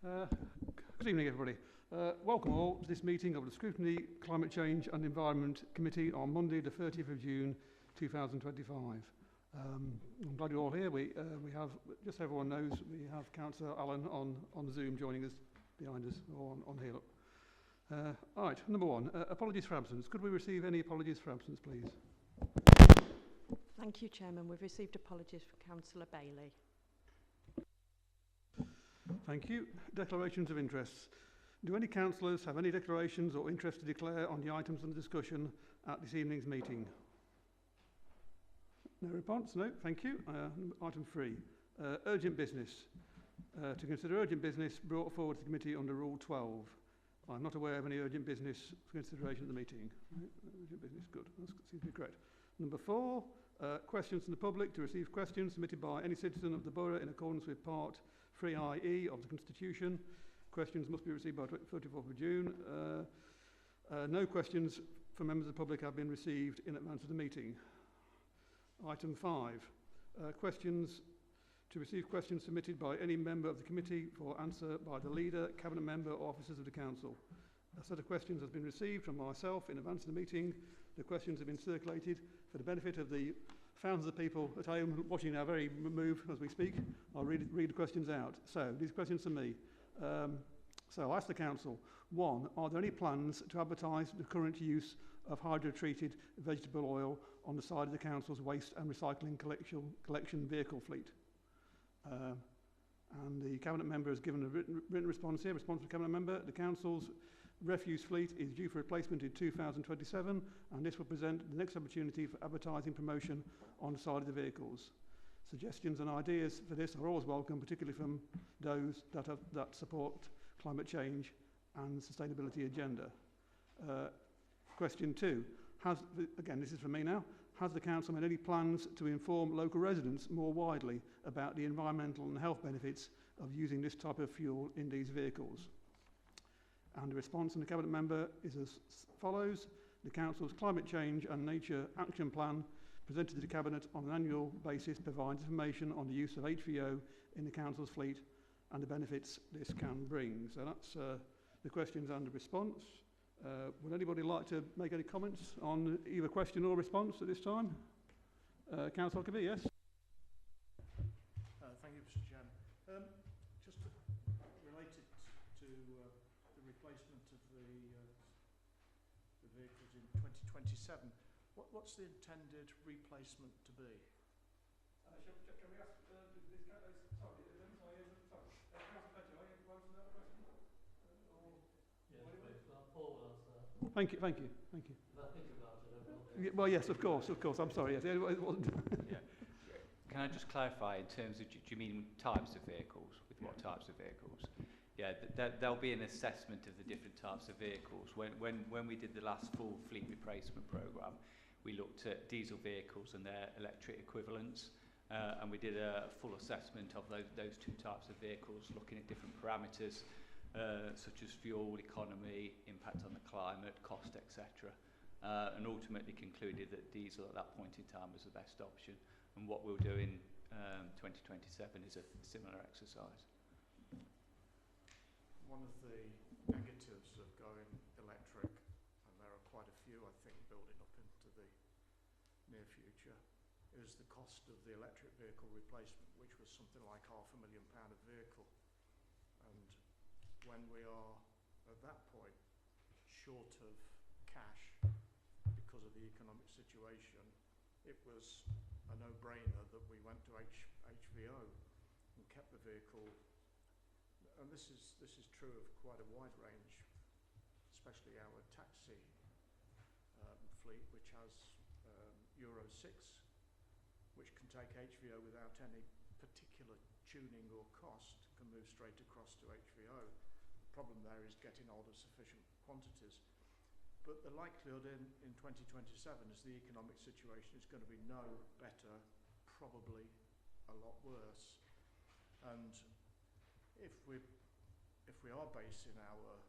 Good evening, everybody. Welcome all to this meeting of the Scrutiny, Climate Change and Environment Committee on Monday, the 30th of June, 2025. I'm glad you're all here. We have, just so everyone knows, we have Councillor Allen on Zoom joining us behind us, or on here. All right, number one, apologies for absence. Could we receive any apologies for absence, please? Thank you, Chairman. We've received apologies from Councillor Bailey. Thank you. Declarations of interests. Do any councillors have any declarations or interest to declare on the items under discussion at this evening's meeting? No response? No. Thank you. Item 3. Urgent business. To consider urgent business brought forward to the committee under Rule 12. I'm not aware of any urgent business for consideration at the meeting. Right. Urgent business, good. That seems to be correct. Number 4. Questions from the public. To receive questions submitted by any citizen of the Borough in accordance with Part 3IE of the Constitution. Questions must be received by 34th of June. No questions from members of the public have been received in advance of the meeting. Item 5. Questions. To receive questions submitted by any member of the committee for answer by the leader, cabinet member or officers of the council. A set of questions has been received from myself in advance of the meeting. The questions have been circulated for the benefit of the thousands of people at home watching our very move as we speak. I'll read the questions out. So, these questions to me. So, I'll ask the council. 1. Are there any plans to advertise the current use of hydro-treated vegetable oil on the side of the council's waste and recycling collection vehicle fleet? And the cabinet member has given a written response here. Response from the cabinet member. The council's refuse fleet is due for replacement in 2027, and this will present the next opportunity for advertising promotion on the side of the vehicles. Suggestions and ideas for this are always welcome, particularly from those that support climate change and sustainability agenda. Question 2. Again, this is from me now. Has the council made any plans to inform local residents more widely about the environmental and health benefits of using this type of fuel in these vehicles? And the response from the cabinet member is as follows. The council's climate change and nature action plan presented to the cabinet on an annual basis provides information on the use of HVO in the council's fleet and the benefits this can bring. So that's the questions and the response. Would anybody like to make any comments on either question or response at this time? Councillor Kabir, yes? Thank you, Mr. Chairman. Just related to the replacement of the vehicles in 2027, what's the intended replacement to be? Can we ask this Thank you. If I think about it, well, yes, of course. I'm sorry. Yes, it wasn't. Yeah. Can I just clarify in terms of, do you mean types of vehicles? With what types of vehicles? Yeah, there'll be an assessment of the different types of vehicles. When we did the last full fleet replacement programme, we looked at diesel vehicles and their electric equivalents, and we did a full assessment of those two types of vehicles, looking at different parameters. Such as fuel economy, impact on the climate, cost, etc. And ultimately concluded that diesel at that point in time was the best option. And what we'll do in 2027 is a similar exercise. One of the negatives of going electric, and there are quite a few I think building up into the near future, is the cost of the electric vehicle replacement, which was something like £500,000 a vehicle. When we are at that point short of cash because of the economic situation, it was a no-brainer that we went to HVO and kept the vehicle. And this is true of quite a wide range, especially our taxi fleet, which has Euro 6, which can take HVO without any particular tuning or cost, can move straight across to HVO. The problem there is getting hold of sufficient quantities. But the likelihood in 2027 is the economic situation is going to be no better, probably a lot worse. And if we are basing our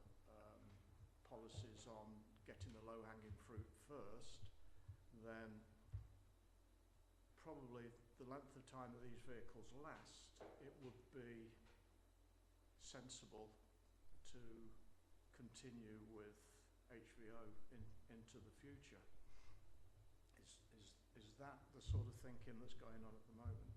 policies on getting the low-hanging fruit first, then probably the length of time that these vehicles last, it would be sensible to continue with HVO into the future. Is that the sort of thinking that's going on at the moment?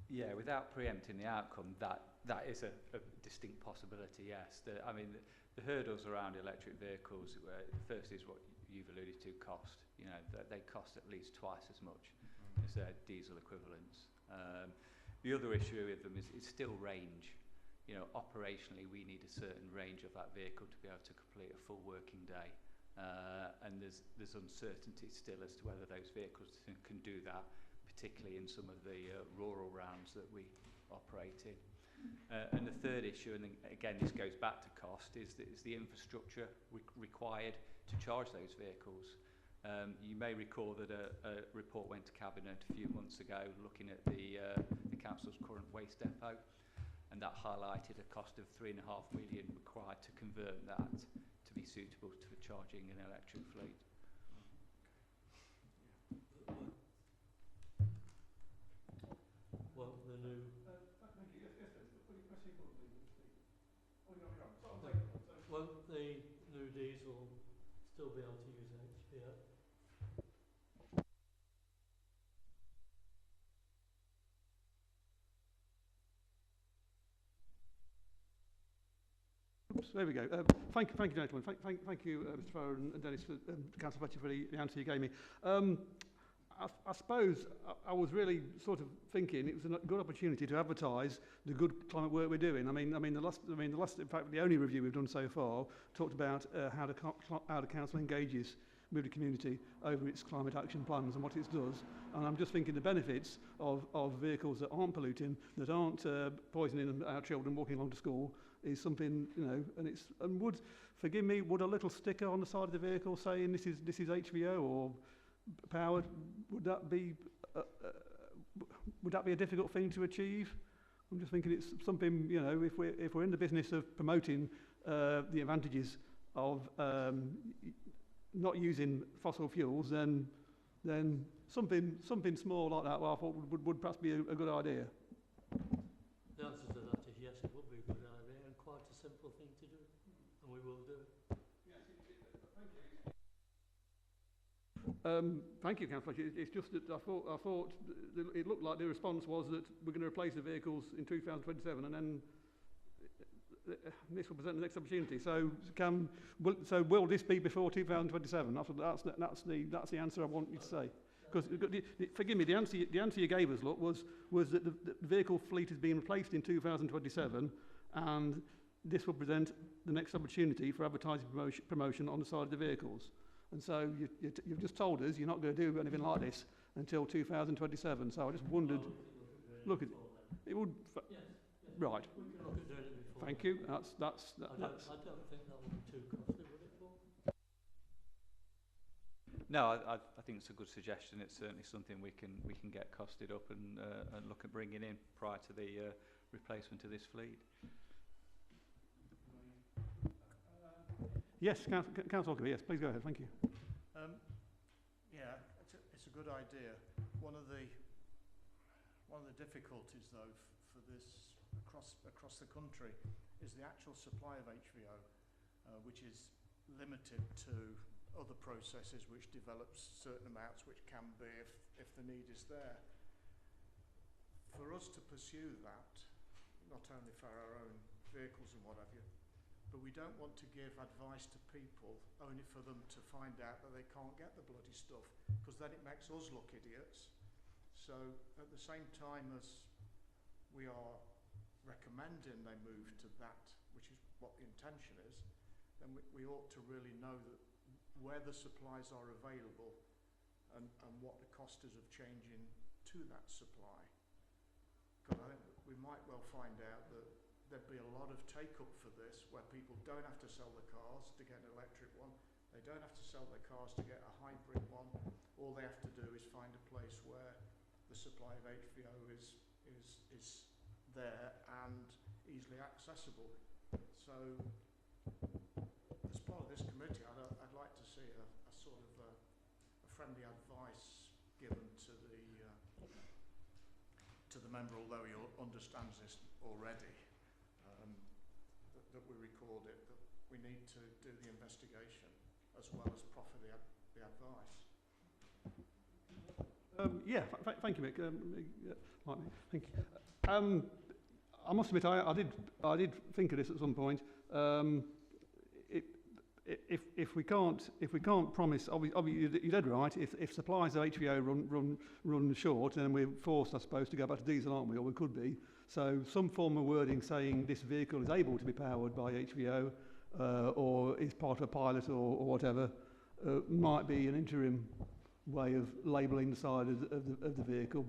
Yeah, without preempting the outcome, that is a distinct possibility, yes. The hurdles around electric vehicles, first is what you've alluded to, cost. You know, they cost at least twice as much as their diesel equivalents. The other issue with them is still range. You know, operationally, we need a certain range of that vehicle to be able to complete a full working day. And there's uncertainty still as to whether those vehicles can do that, particularly in some of the rural rounds that we operate in. And the third issue, and again this goes back to cost, is the infrastructure required to charge those vehicles. You may recall that a report went to Cabinet a few months ago looking at the council's current waste depot, and that highlighted a cost of £3.5 million required to convert that to be suitable to charging an electric fleet. Well, the new... Thank you. Yes, please. Pressing button, please. Oh, you're on. Won't the new diesel still be able to use HVO? Oops, there we go. Thank you, gentlemen. Thank you, Mr. Farrer and Dennis, for Councillor Fletcher, for the answer you gave me. I suppose I was really sort of thinking it was a good opportunity to advertise the good climate work we're doing. I mean, the last, in fact, the only review we've done so far talked about how the council engages with the community over its climate action plans and what it does. And I'm just thinking the benefits of vehicles that aren't polluting, that aren't poisoning our children walking along to school, is something, you know, and would, forgive me, would a little sticker on the side of the vehicle saying this is HVO or powered, would that be a difficult thing to achieve? I'm just thinking it's something, you know, if we're in the business of promoting the advantages of not using fossil fuels, then something small like that, well, I thought would perhaps be a good idea. The answer to that is yes, it would be a good idea and quite a simple thing to do, and we will do it. Thank you, Councillor. It's just that I thought it looked like the response was that we're going to replace the vehicles in 2027, and then this will present the next opportunity. So, will this be before 2027? That's the answer I want you to say. Because, forgive me, the answer you gave us, look, was that the vehicle fleet is being replaced in 2027, and this will present the next opportunity for advertising promotion on the side of the vehicles. And so you've just told us you're not going to do anything like this until 2027. So I just wondered, look at it would. Yes. Right. We can look at doing it before. Thank you. I don't think that will be too costly, would it, Paul? No, I think it's a good suggestion. It's certainly something we can get costed up and look at bringing in prior to the replacement of this fleet. Yes, Councillor Ockerby, yes, please go ahead. Thank you. Yeah, it's a good idea. One of the difficulties, though, for this across the country is the actual supply of HVO, which is limited to other processes which develops certain amounts which can be if the need is there. For us to pursue that, not only for our own vehicles and what have you, but we don't want to give advice to people only for them to find out that they can't get the bloody stuff, because then it makes us look idiots. So at the same time as we are recommending they move to that, which is what the intention is, then we ought to really know that where the supplies are available and what the cost is of changing to that supply. Because I think we might well find out that there'd be a lot of take-up for this, where people don't have to sell their cars to get an electric one, they don't have to sell their cars to get a hybrid one, all they have to do is find a place where the supply of HVO is there and easily accessible. So, as part of this committee, I'd like to see a sort of a friendly advice given to to the member, although he understands this already, that we record it, that we need to do the investigation as well as proffer the advice. Thank you, Mick. Thank you. I must admit, I did think of this at some point. If we can't promise, obviously you're dead right. If supplies of HVO run short, then we're forced, I suppose, to go back to diesel, aren't we? Or we could be. So some form of wording saying this vehicle is able to be powered by HVO, or is part of a pilot, or whatever, might be an interim way of labelling the side of the vehicle.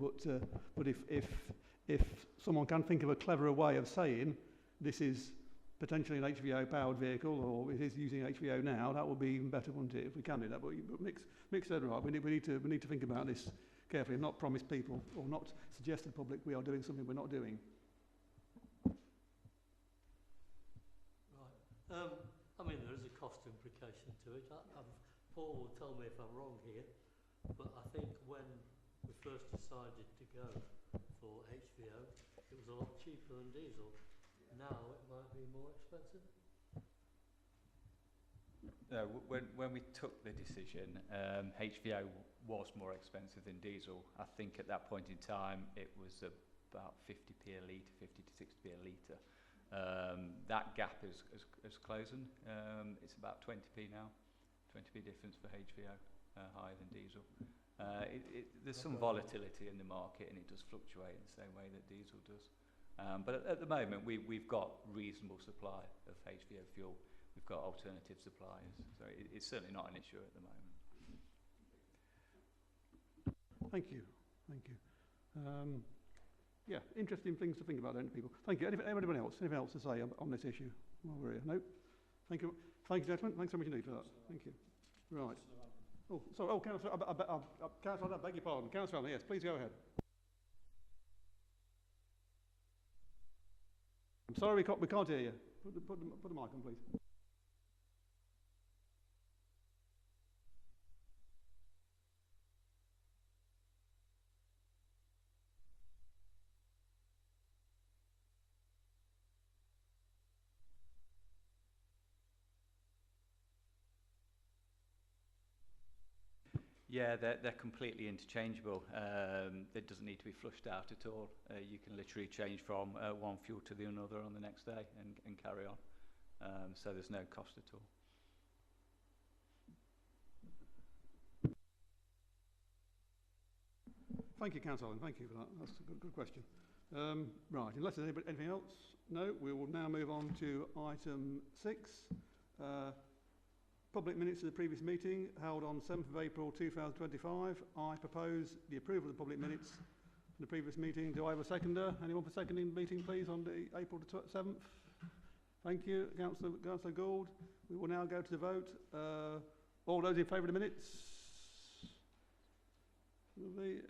But if someone can think of a cleverer way of saying this is potentially an HVO powered vehicle, or it is using HVO now, that would be even better, wouldn't it, if we can do that? But Mick said right. We need to think about this carefully and not promise people or not suggest to the public we are doing something we're not doing. Right. I mean, there is a cost implication to it. Paul will tell me if I'm wrong here, but I think when we first decided to go for HVO, it was a lot cheaper than diesel. Now it might be more expensive. No, when we took the decision, HVO was more expensive than diesel. I think at that point in time it was about 50p a litre, 50 to 60p a litre. That gap is closing. It's about 20p now, 20p difference for HVO, higher than diesel. There's some volatility in the market, and it does fluctuate in the same way that diesel does. But at the moment, we've got reasonable supply of HVO fuel. We've got alternative suppliers, so it's certainly not an issue at the moment. Thank you. Yeah, interesting things to think about, don't people? Thank you. Anyone else? Anything else to say on this issue while we're here? No? Thank you. Thank you, gentlemen. Thanks so much indeed for that. Thank you. Right. Oh, sorry. Oh, Councillor, Councillor, I beg your pardon. Councillor, yes, please go ahead. I'm sorry, we can't hear you. Put the mic on, please. Yeah, they're completely interchangeable. It doesn't need to be flushed out at all. You can literally change from one fuel to the another on the next day and carry on. So there's no cost at all. Thank you, Councillor. Thank you for that. That's a good question. Right, unless there's anything else, no, we will now move on to item 6. Public minutes of the previous meeting held on 7th of April 2025. I propose the approval of the public minutes from the previous meeting. Do I have a seconder? Anyone for seconding the meeting, please, on the April 7th? Thank you, Councillor Gould. We will now go to the vote. All those in favour of the minutes?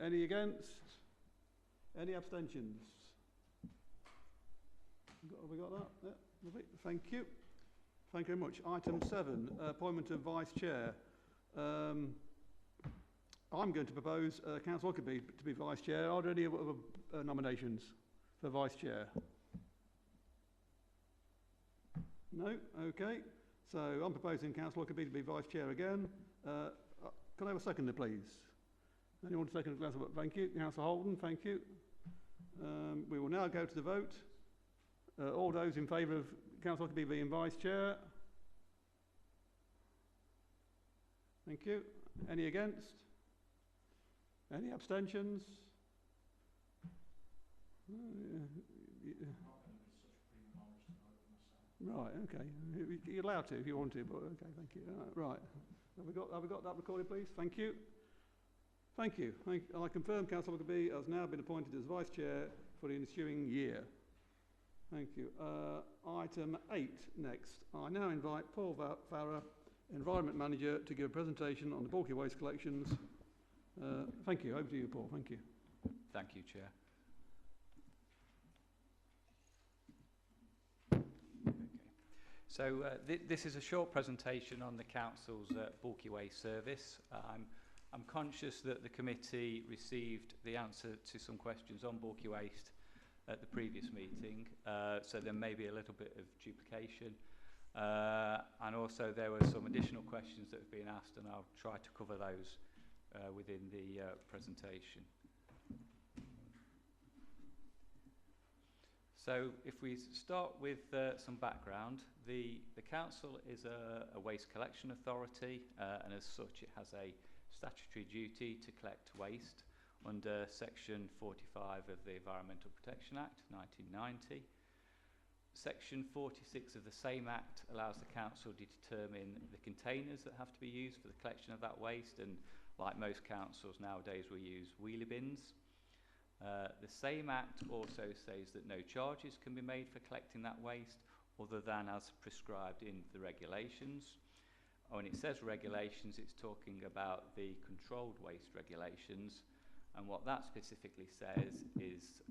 Any against? Any abstentions? Have we got that? Yeah, lovely. Thank you. Thank you very much. Item 7, appointment of Vice Chair. I'm going to propose Councillor Huckabee to be Vice Chair. Are there any other nominations for Vice Chair? No? Okay. So I'm proposing Councillor Huckabee to be Vice Chair again. Can I have a seconder, please? Anyone to second? Thank you. Councillor Holden, thank you. We will now go to the vote. All those in favour of Councillor Huckabee being Vice Chair? Thank you. Any against? Any abstentions? Right, okay. You're allowed to if you want to, but okay, thank you. Right. Have we got that recorded, please? Thank you. Thank you. I confirm Councillor Huckabee has now been appointed as Vice Chair for the ensuing year. Thank you. Item 8 next. I now invite Paul Farrer, Environment Manager, to give a presentation on the bulky waste collections. Thank you. Over to you, Paul. Thank you. Thank you, Chair. Okay. So this is a short presentation on the Council's bulky waste service. I'm I'm conscious that the committee received the answer to some questions on bulky waste at the previous meeting, so there may be a little bit of duplication. And also there were some additional questions that have been asked, and I'll try to cover those within the presentation. So if we start with some background, the council is a waste collection authority, and as such it has a statutory duty to collect waste under Section 45 of the Environmental Protection Act 1990. Section 46 of the same Act allows the council to determine the containers that have to be used for the collection of that waste, and like most councils nowadays we use wheelie bins. The same Act also says that no charges can be made for collecting that waste other than as prescribed in the regulations. When it says regulations, it's talking about the controlled waste regulations, and what that specifically says is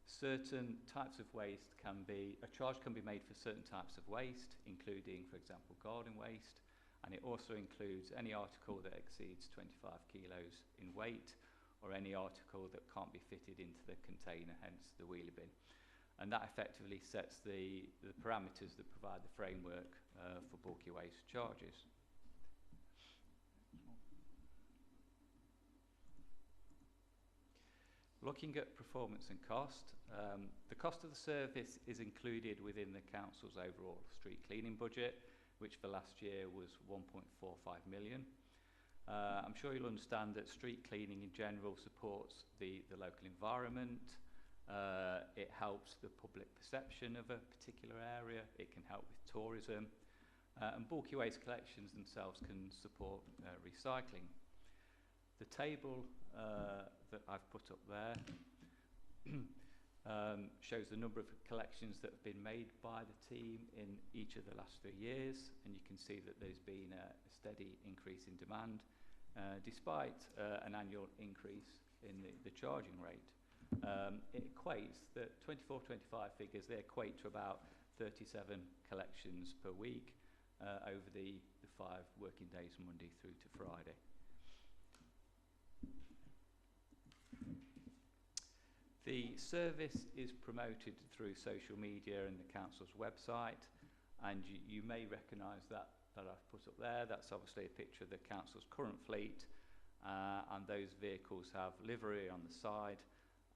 certain types of waste a charge can be made for certain types of waste, including, for example, garden waste, and it also includes any article that exceeds 25 kilos in weight, or any article that can't be fitted into the container, hence the wheelie bin. And that effectively sets the parameters that provide the framework for bulky waste charges. Looking at performance and cost, the cost of the service is included within the council's overall street cleaning budget, which for last year was 1.45 million. I'm sure you'll understand that street cleaning in general supports the local environment. It helps the public perception of a particular area. It can help with tourism. And bulky waste collections themselves can support recycling. The table that I've put up there shows the number of collections that have been made by the team in each of the last 3 years, and you can see that there's been a steady increase in demand despite an annual increase in the charging rate. It equates, the 24-25 figures, they equate to about 37 collections per week over the 5 working days, Monday through to Friday. The service is promoted through social media and the council's website, and you may recognise that I've put up there. That's obviously a picture of the council's current fleet, and those vehicles have livery on the side,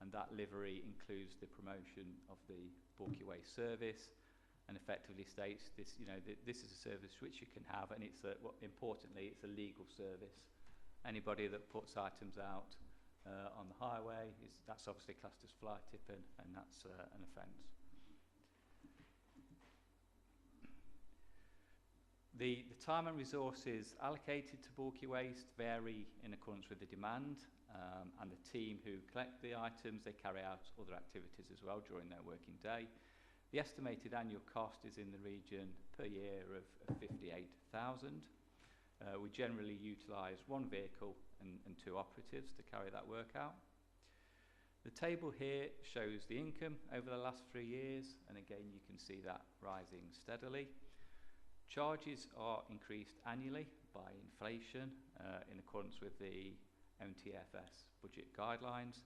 and that livery includes the promotion of the bulky waste service, and effectively states this, this is a service which you can have, and it's importantly, it's a legal service. Anybody that puts items out on the highway, that's obviously classed as fly tipping, and that's an offence. The time and resources allocated to bulky waste vary in accordance with the demand, and the team who collect the items, they carry out other activities as well during their working day. The estimated annual cost is in the region per year of 58,000. We generally utilise 1 vehicle and 2 operatives to carry that work out. The table here shows the income over the last 3 years, and again you can see that rising steadily. Charges are increased annually by inflation in accordance with the MTFS budget guidelines.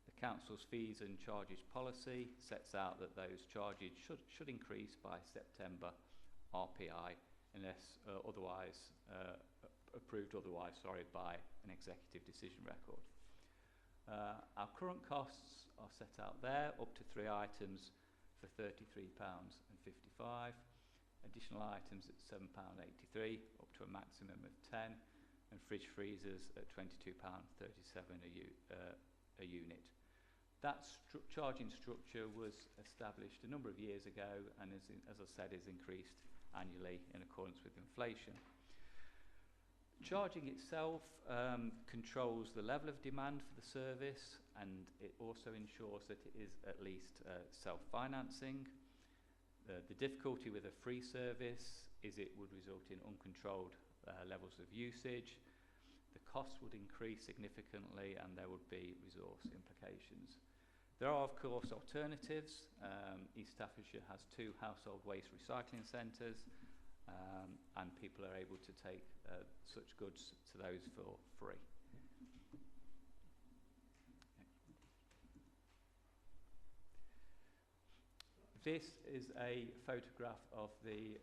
The council's fees and charges policy sets out that those charges should increase by September RPI unless approved otherwise by an executive decision record. Our current costs are set out there, up to 3 items for £33.55, additional items at £7.83, up to a maximum of 10, and fridge freezers at £22.37 a unit. That charging structure was established a number of years ago, and as I said, is increased annually in accordance with inflation. Charging itself controls the level of demand for the service, and it also ensures that it is at least self-financing. The difficulty with a free service is it would result in uncontrolled levels of usage. The costs would increase significantly, and there would be resource implications. There are, of course, alternatives. East Staffordshire has 2 household waste recycling centres, and people are able to take such goods to those for free. This is a photograph of the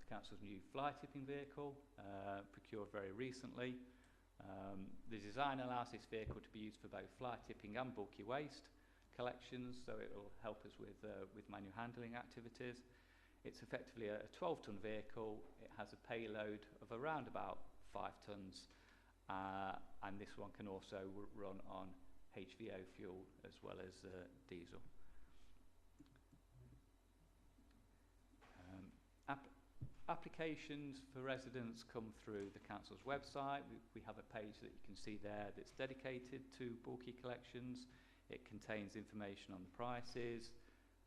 council's new fly tipping vehicle, procured very recently. The design allows this vehicle to be used for both fly tipping and bulky waste collections, so it will help us with manual handling activities. It's effectively a 12-ton vehicle. It has a payload of around about 5 tons, and this one can also run on HVO fuel as well as diesel. Applications for residents come through the council's website. We have a page that you can see there that's dedicated to bulky collections. It contains information on the prices,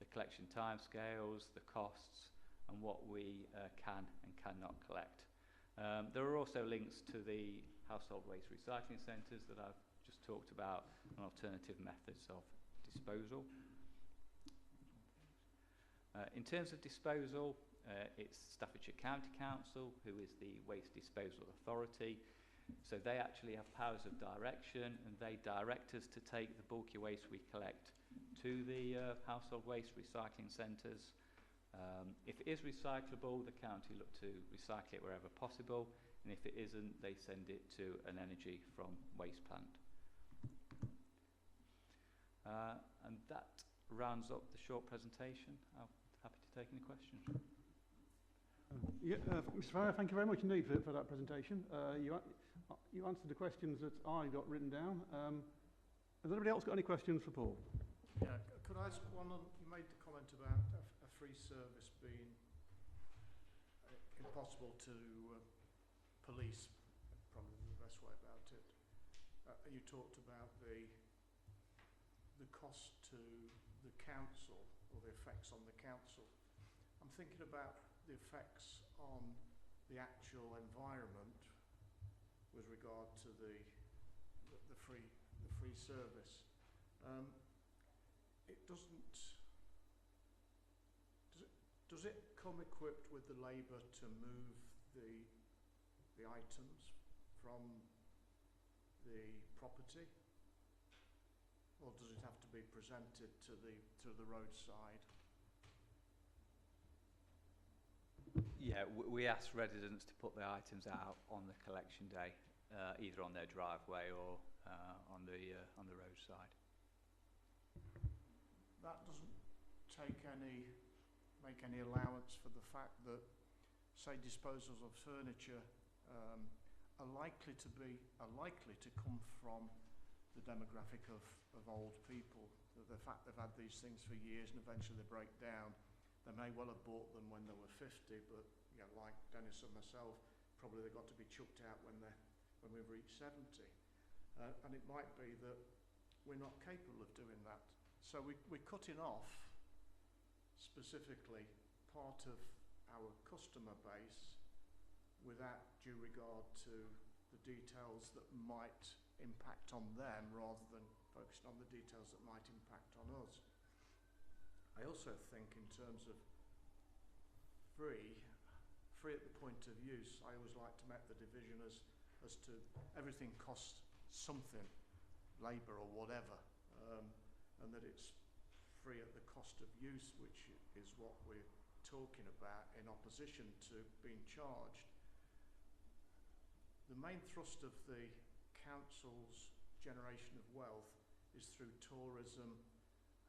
the collection timescales, the costs, and what we can and cannot collect. There are also links to the household waste recycling centres that I've just talked about, and alternative methods of disposal. In terms of disposal, it's Staffordshire County Council who is the waste disposal authority. So they actually have powers of direction, and they direct us to take the bulky waste we collect to the household waste recycling centres. If it is recyclable, the county look to recycle it wherever possible, and if it isn't, they send it to an energy from waste plant. And that rounds up the short presentation. I'm happy to take any questions. Mr. Farrow, thank you very much indeed for that presentation. You answered the questions that I got written down. Has anybody else got any questions for Paul? Yeah, could I ask one on, you made the comment about a free service being impossible to police, probably the best way about it. You talked about the cost to the council, or the effects on the council. I'm thinking about the effects on the actual environment with regard to the free service. Does it come equipped with the labour to move the items from the property, or does it have to be presented to the roadside? Yeah, we ask residents to put their items out on the collection day, either on their driveway or on the roadside. That doesn't make any allowance for the fact that, say, disposals of furniture are likely to come from the demographic of old people. The fact they've had these things for years and eventually they break down. They may well have bought them when they were 50, but you know, like Dennis and myself, probably they got to be chucked out when we've reached 70. And it might be that we're not capable of doing that. So we're cutting off specifically part of our customer base without due regard to the details that might impact on them, rather than focusing on the details that might impact on us. I also think in terms of free at the point of use, I always like to make the division as to everything costs something, labour or whatever, and that it's free at the cost of use, which is what we're talking about, in opposition to being charged. The main thrust of the council's generation of wealth is through tourism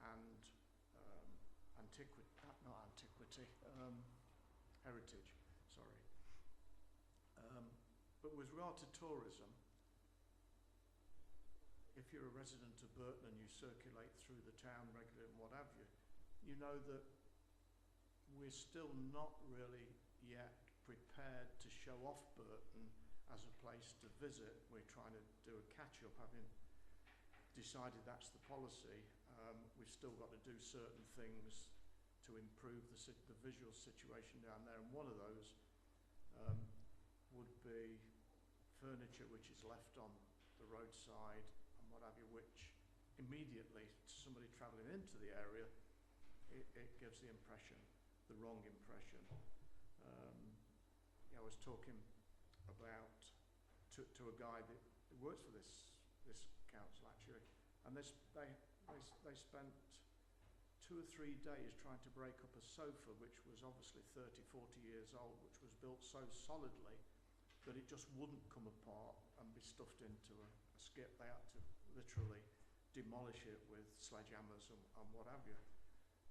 and heritage, sorry. But with regard to tourism, if you're a resident of Burton and you circulate through the town regularly and what have you, you know that we're still not really yet prepared to show off Burton as a place to visit. We're trying to do a catch-up, having decided that's the policy. We've still got to do certain things to improve the visual situation down there, and one of those would be furniture which is left on the roadside and what have you, which immediately to somebody travelling into the area, it gives the impression, the wrong impression. I was talking about to a guy that works for this council actually, and they spent 2 or 3 days trying to break up a sofa which was obviously 30, 40 years old, which was built so solidly that it just wouldn't come apart and be stuffed into a skip. They had to literally demolish it with sledgehammers and what have you.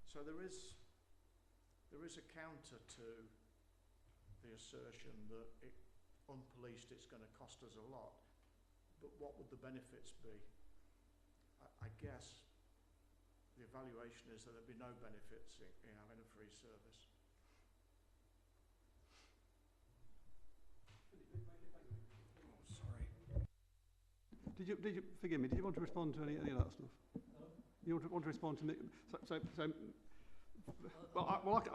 So there is a counter to the assertion that unpoliced it's going to cost us a lot, but what would the benefits be? I guess the evaluation is that there'd be no benefits in having a free service. Oh, sorry. Did you forgive me? Did you want to respond to any of that stuff? You want to respond to me?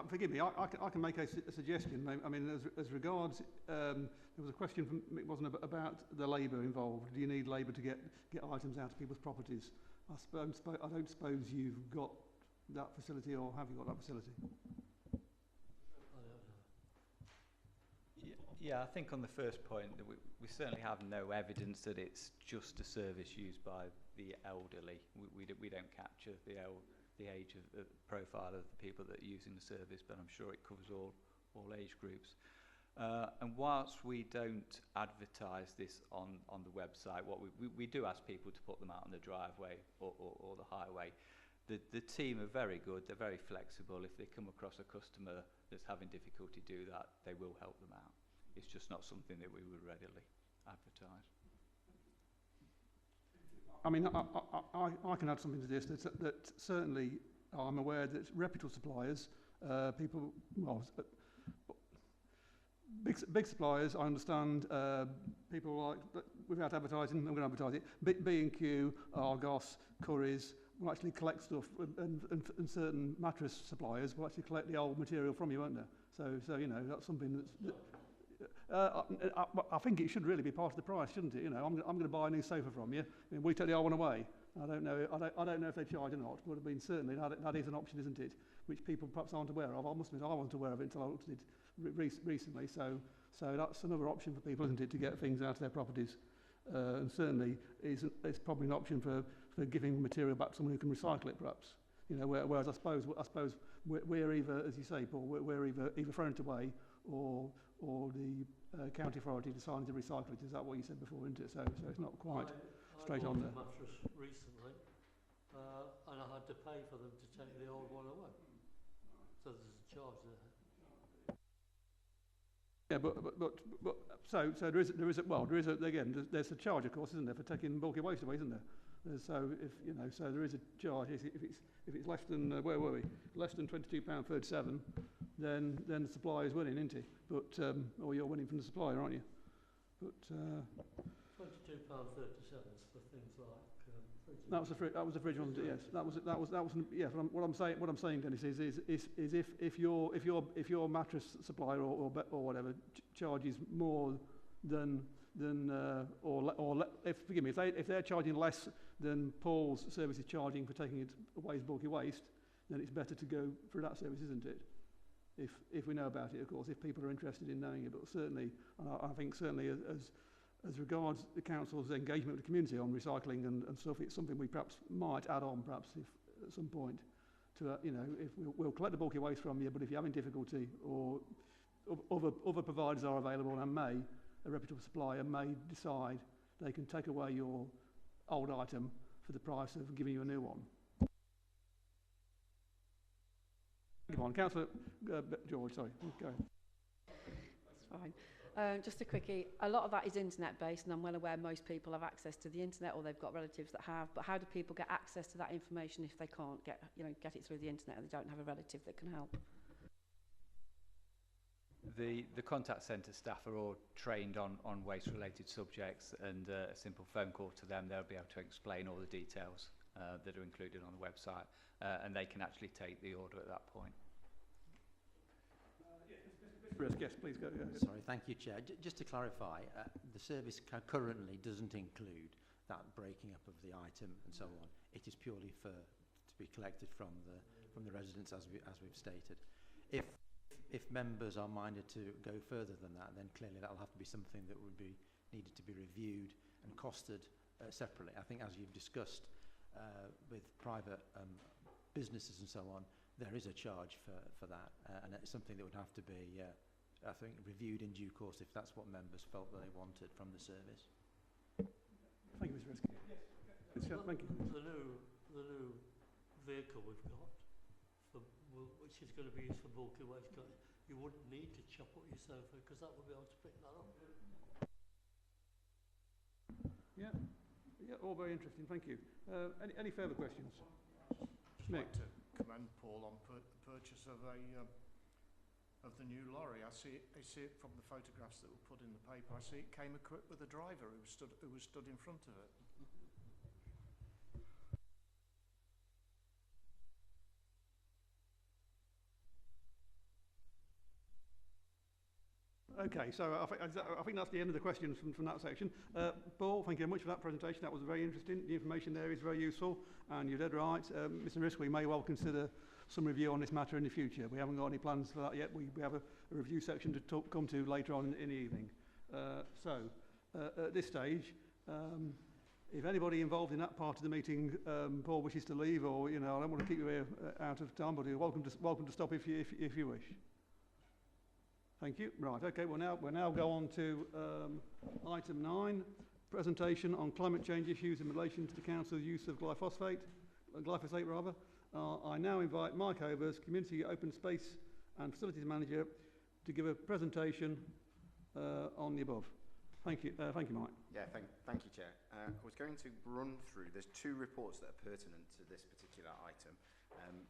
Forgive me. I can make a suggestion. I mean, as regards, there was a question from it wasn't about the labour involved. Do you need labour to get items out of people's properties? I don't suppose you've got that facility, or have you got that facility? Yeah, I think on the first point that we certainly have no evidence that it's just a service used by the elderly. We don't capture the age of the profile of the people that are using the service, but I'm sure it covers all age groups. And whilst we don't advertise this on the website, what we do ask people to put them out on the driveway or the highway. The team are very good, they're very flexible. If they come across a customer that's having difficulty do that, they will help them out. It's just not something that we would readily advertise. I mean, I can add something to this, that certainly I'm aware that reputable suppliers, big suppliers, I understand, people like, without advertising, I'm going to advertise it, B&Q, Argos, Currys, will actually collect stuff, and certain mattress suppliers will actually collect the old material from you, won't they? So you know, that's something that's... I think it should really be part of the price, shouldn't it? You know, I'm going to buy a new sofa from you, and we take the old one away. I don't know if they charge or not, but I mean, certainly that is an option, isn't it? Which people perhaps aren't aware of. I must admit, I wasn't aware of it until I looked at it recently. So that's another option for people, isn't it, to get things out of their properties? And certainly it's probably an option for giving material back to someone who can recycle it, perhaps. You know, whereas I suppose we're either, as you say, Paul, we're either thrown it away or the county authority deciding to recycle it. Is that what you said before, isn't it? So it's not quite straight on there. I bought a mattress recently, and I had to pay for them to take the old one away. So there's a charge there. Yeah, but so there's a charge, of course, isn't there, for taking bulky waste away, isn't there? So there is a charge. If it's less than where were we? Less than £22.37, then the supplier is winning, isn't he? But or you're winning from the supplier, aren't you? But £22.37 for things like that was the fridge one. Yes, that was yeah. What I'm saying, Dennis, is if your mattress supplier or whatever charges more than if they're charging less than Paul's service is charging for taking it away as bulky waste, then it's better to go for that service, isn't it? If we know about it, of course, if people are interested in knowing it. But certainly, and I think certainly as regards the council's engagement with the community on recycling and stuff, it's something we perhaps might add on, perhaps if at some point, to if we'll collect the bulky waste from you, but if you're having difficulty or other providers are available, and a reputable supplier may decide they can take away your old item for the price of giving you a new one. Come on, Councillor George, sorry, go ahead. That's fine. Just a quickie, a lot of that is internet based, and I'm well aware most people have access to the internet or they've got relatives that have, but how do people get access to that information if they can't get it through the internet and they don't have a relative that can help? The contact centre staff are all trained on waste related subjects, and a simple phone call to them, they'll be able to explain all the details that are included on the website, and they can actually take the order at that point. Yes, please go. Sorry, thank you, Chair. Just to clarify, the service currently doesn't include that breaking up of the item and so on. It is purely to be collected from the residents, as we've stated. If if members are minded to go further than that, then clearly that will have to be something that would be needed to be reviewed and costed separately. I think, as you've discussed with private businesses and so on, there is a charge for that, and it's something that would have to be, I think, reviewed in due course if that's what members felt that they wanted from the service. Thank you, Mr. Risky. Yes. Thank you. The new vehicle we've got, which is going to be used for bulky waste, you wouldn't need to chop up your sofa because that would be able to pick that up. Yeah, all very interesting. Thank you. Any further questions? Just like to commend Paul on the purchase of the new lorry. I see it from the photographs that were put in the paper. I see it came equipped with a driver who was stood in front of it. Okay, so I think that's the end of the questions from that section. Paul, thank you very much for that presentation. That was very interesting. The information there is very useful, and you're dead right. Mr. Risk, we may well consider some review on this matter in the future. We haven't got any plans for that yet. We have a review section to come to later on in the evening. At this stage, if anybody involved in that part of the meeting, Paul, wishes to leave, or I don't want to keep you here out of time, but you're welcome to stop if you wish. Thank you. Right, okay, we'll now go on to item 9, presentation on climate change issues in relation to the Council's use of glyphosate. I now invite Mike Overs, Community Open Space and Facilities Manager, to give a presentation on the above. Thank you, Mike. Yeah, thank you, Chair. I was going to run through, there's 2 reports that are pertinent to this particular item.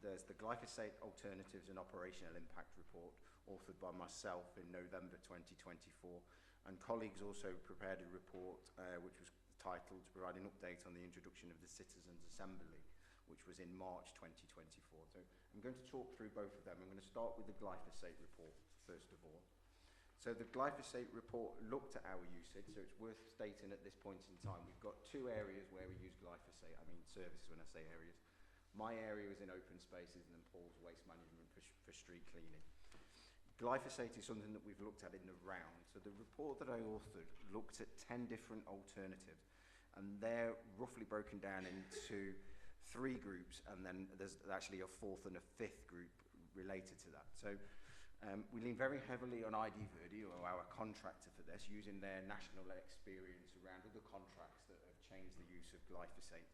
There's the Glyphosate Alternatives and Operational Impact Report, authored by myself in November 2024, and colleagues also prepared a report which was titled Provide an Update on the Introduction of the Citizens' Assembly, which was in March 2024. So I'm going to talk through both of them. I'm going to start with the glyphosate report first of all. So the glyphosate report looked at our usage, so it's worth stating at this point in time we've got 2 areas where we use glyphosate. I mean services when I say areas. My area is in open spaces, and then Paul's waste management for street cleaning. Glyphosate is something that we've looked at in the round. So the report that I authored looked at 10 different alternatives, and they're roughly broken down into 3 groups, and then there's actually a 4th and a 5th group related to that. So we lean very heavily on ID Verdi, or our contractor for this, using their national experience around other contracts that have changed the use of glyphosate.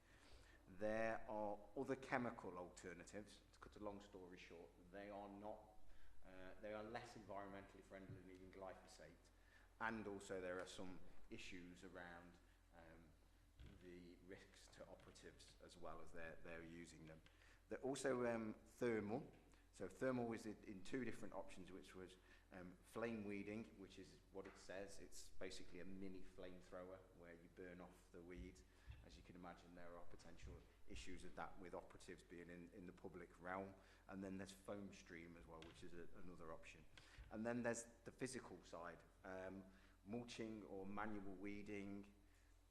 There are other chemical alternatives. To cut a long story short, they are not. They are less environmentally friendly than even glyphosate, and also there are some issues around the risks to operatives as well as they're using them. They're also thermal. So thermal was in 2 different options, which was flame weeding, which is what it says. It's basically a mini flamethrower where you burn off the weeds. As you can imagine, there are potential issues of that with operatives being in the public realm. And then there's foam stream as well, which is another option. And then there's the physical side, mulching or manual weeding,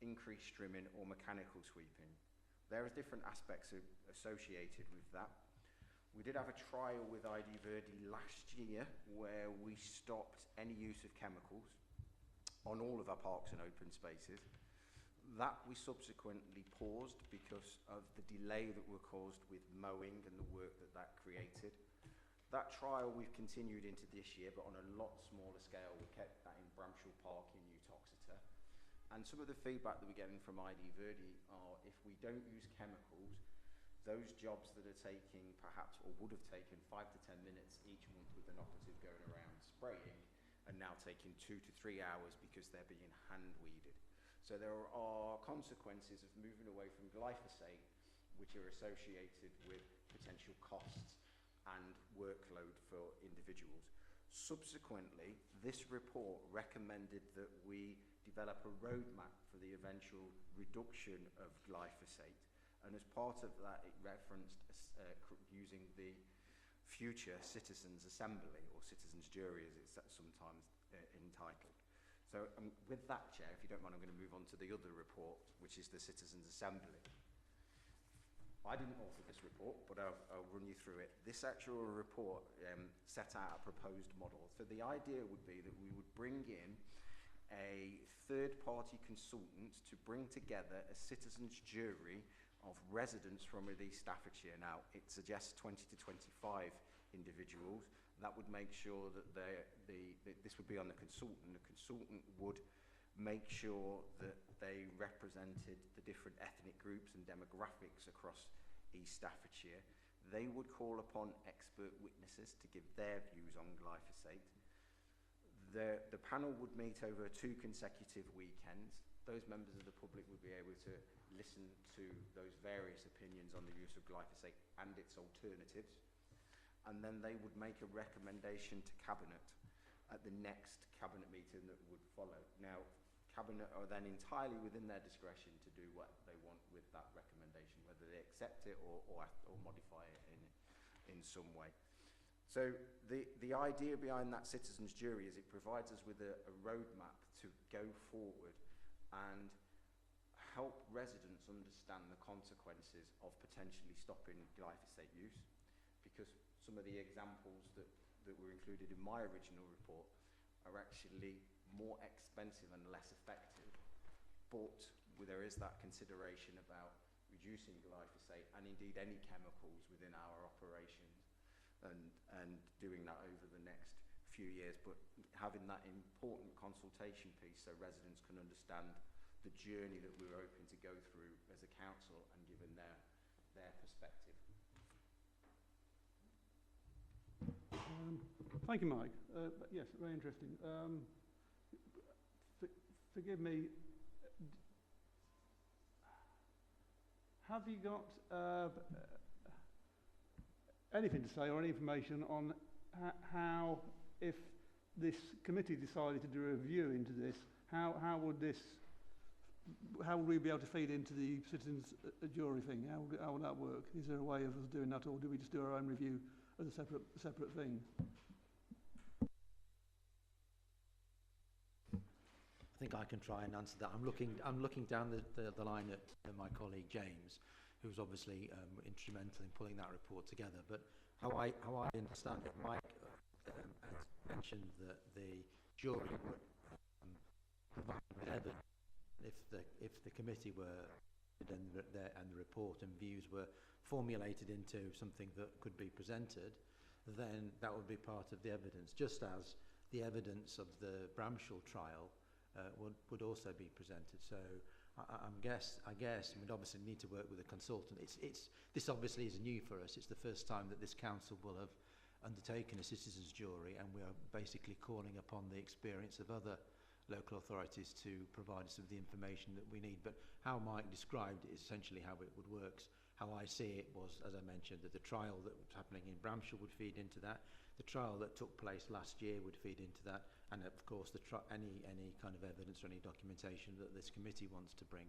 increased trimming or mechanical sweeping. There are different aspects associated with that. We did have a trial with ID Verdi last year where we stopped any use of chemicals on all of our parks and open spaces. That we subsequently paused because of the delay that were caused with mowing and the work that created. That trial we've continued into this year, but on a lot smaller scale. We kept that in Bramshall Park in Uttoxeter. And some of the feedback that we're getting from ID Verdi are if we don't use chemicals, those jobs that are taking perhaps, or would have taken 5 to 10 minutes each month with an operative going around spraying, are now taking 2 to 3 hours because they're being hand weeded. So there are consequences of moving away from glyphosate, which are associated with potential costs and workload for individuals. Subsequently, this report recommended that we develop a roadmap for the eventual reduction of glyphosate. And as part of that, it referenced using the future Citizens' Assembly, or Citizens' Jury as it's sometimes entitled. So with that, Chair, if you don't mind, I'm going to move on to the other report, which is the Citizens' Assembly. I didn't author this report, but I'll run you through it. This actual report set out a proposed model. So the idea would be that we would bring in a third-party consultant to bring together a citizens' jury of residents from East Staffordshire. Now, it suggests 20 to 25 individuals. That would make sure that this would be on the consultant. The consultant would make sure that they represented the different ethnic groups and demographics across East Staffordshire. They would call upon expert witnesses to give their views on glyphosate. The panel would meet over 2 consecutive weekends. Those members of the public would be able to listen to those various opinions on the use of glyphosate and its alternatives. And then they would make a recommendation to Cabinet at the next Cabinet meeting that would follow. Now, Cabinet are then entirely within their discretion to do what they want with that recommendation, whether they accept it or modify it in some way. So the idea behind that citizens' jury is it provides us with a roadmap to go forward and help residents understand the consequences of potentially stopping glyphosate use, because some of the examples that were included in my original report are actually more expensive and less effective, but there is that consideration about reducing glyphosate and indeed any chemicals within our operations and doing that over the next few years, but having that important consultation piece so residents can understand the journey that we're hoping to go through as a council and given their perspective. Thank you, Mike. Yes, very interesting. Forgive me. Have you got anything to say or any information on how, if this committee decided to do a review into this, how would we be able to feed into the citizens' jury thing? How would that work? Is there a way of us doing that, or do we just do our own review as a separate thing? I think I can try and answer that. I'm looking down the line at my colleague James, who's obviously instrumental in pulling that report together. But how I understand it, Mike has mentioned that the jury would provide evidence if the committee were and the report and views were formulated into something that could be presented, then that would be part of the evidence, just as the evidence of the Bramshall trial would also be presented. So I guess we'd obviously need to work with a consultant. This obviously is new for us. It's the first time that this council will have undertaken a citizens' jury, and we are basically calling upon the experience of other local authorities to provide us with the information that we need. But how Mike described it is essentially how it would work. How I see it was, as I mentioned, that the trial that was happening in Bramshall would feed into that. The trial that took place last year would feed into that, and of course any kind of evidence or any documentation that this committee wants to bring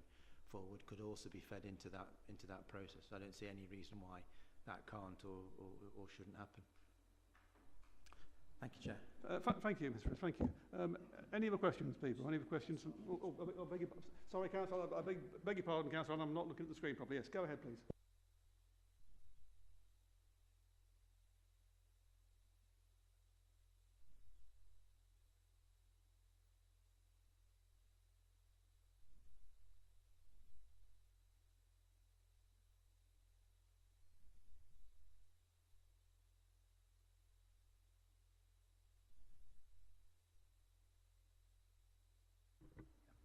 forward could also be fed into that process. I don't see any reason why that can't or shouldn't happen. Thank you, Chair. Thank you, Mr. Ross, thank you. Any other questions, people? Any other questions? Sorry, Councillor, I beg your pardon, Councillor, I'm not looking at the screen properly. Yes, go ahead, please.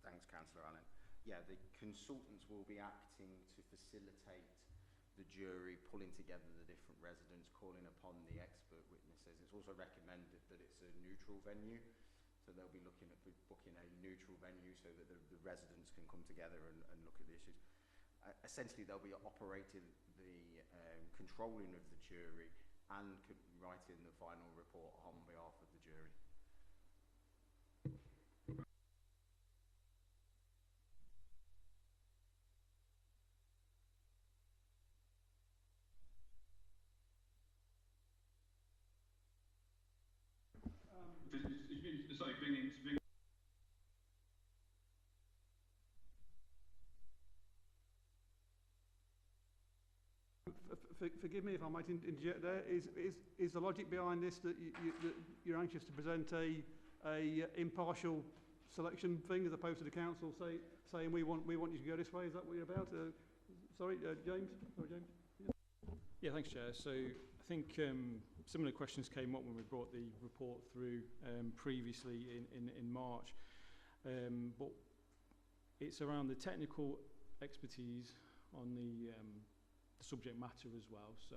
Thanks, Councillor Allen. Yeah, the consultants will be acting to facilitate the jury, pulling together the different residents, calling upon the expert witnesses. It's also recommended that it's a neutral venue, so they'll be looking at booking a neutral venue so that the residents can come together and look at the issues. Essentially, they'll be operating the controlling of the jury and writing the final report on behalf of the jury. forgive me if I might interject there, is the logic behind this that you're anxious to present a impartial selection thing as opposed to the council saying we want you to go this way? Is that what you're about? Sorry, James? Sorry, James? Yeah, thanks, Chair. So I think similar questions came up when we brought the report through previously in March. But it's around the technical expertise on the subject matter as well. So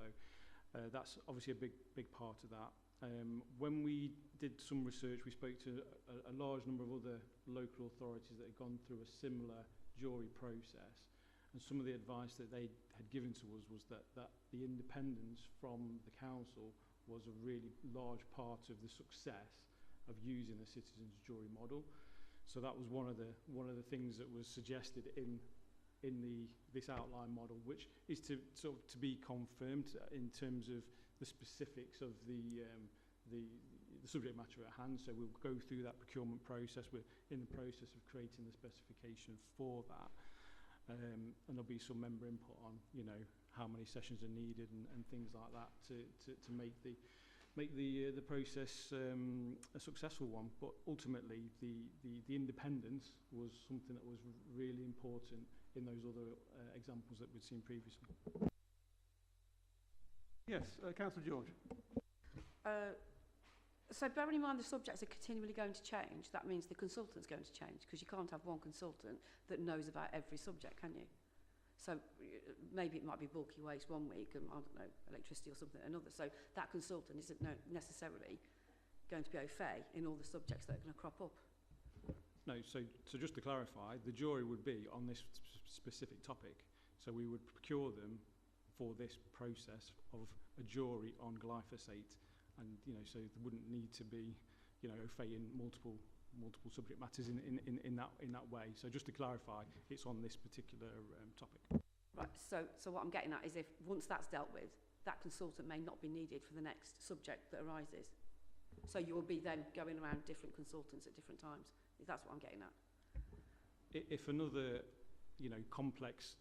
that's obviously a big part of that. When we did some research, we spoke to a large number of other local authorities that had gone through a similar jury process. And some of the advice that they had given to us was that the independence from the council was a really large part of the success of using the citizens' jury model. So that was one of the things that was suggested in this outline model, which is to sort of to be confirmed in terms of the specifics of the subject matter at hand. So we'll go through that procurement process. We're in the process of creating the specification for that. And there'll be some member input on, you know, how many sessions are needed and things like that to make the process a successful one. But ultimately, the independence was something that was really important in those other examples that we'd seen previously. Yes, Councillor George. So bearing in mind the subjects are continually going to change, that means the consultant's going to change, because you can't have one consultant that knows about every subject, can you? So maybe it might be bulky waste one week and, I don't know, electricity or something another. So that consultant isn't necessarily going to be au fait in all the subjects that are going to crop up. No, so just to clarify, the jury would be on this specific topic. So we would procure them for this process of a jury on glyphosate. And, you know, so there wouldn't need to be, you know, au fait in multiple subject matters in that way. So just to clarify, it's on this particular topic. Right, so what I'm getting at is if once that's dealt with, that consultant may not be needed for the next subject that arises. So you will be then going around different consultants at different times. That's what I'm getting at. If another, you know, complex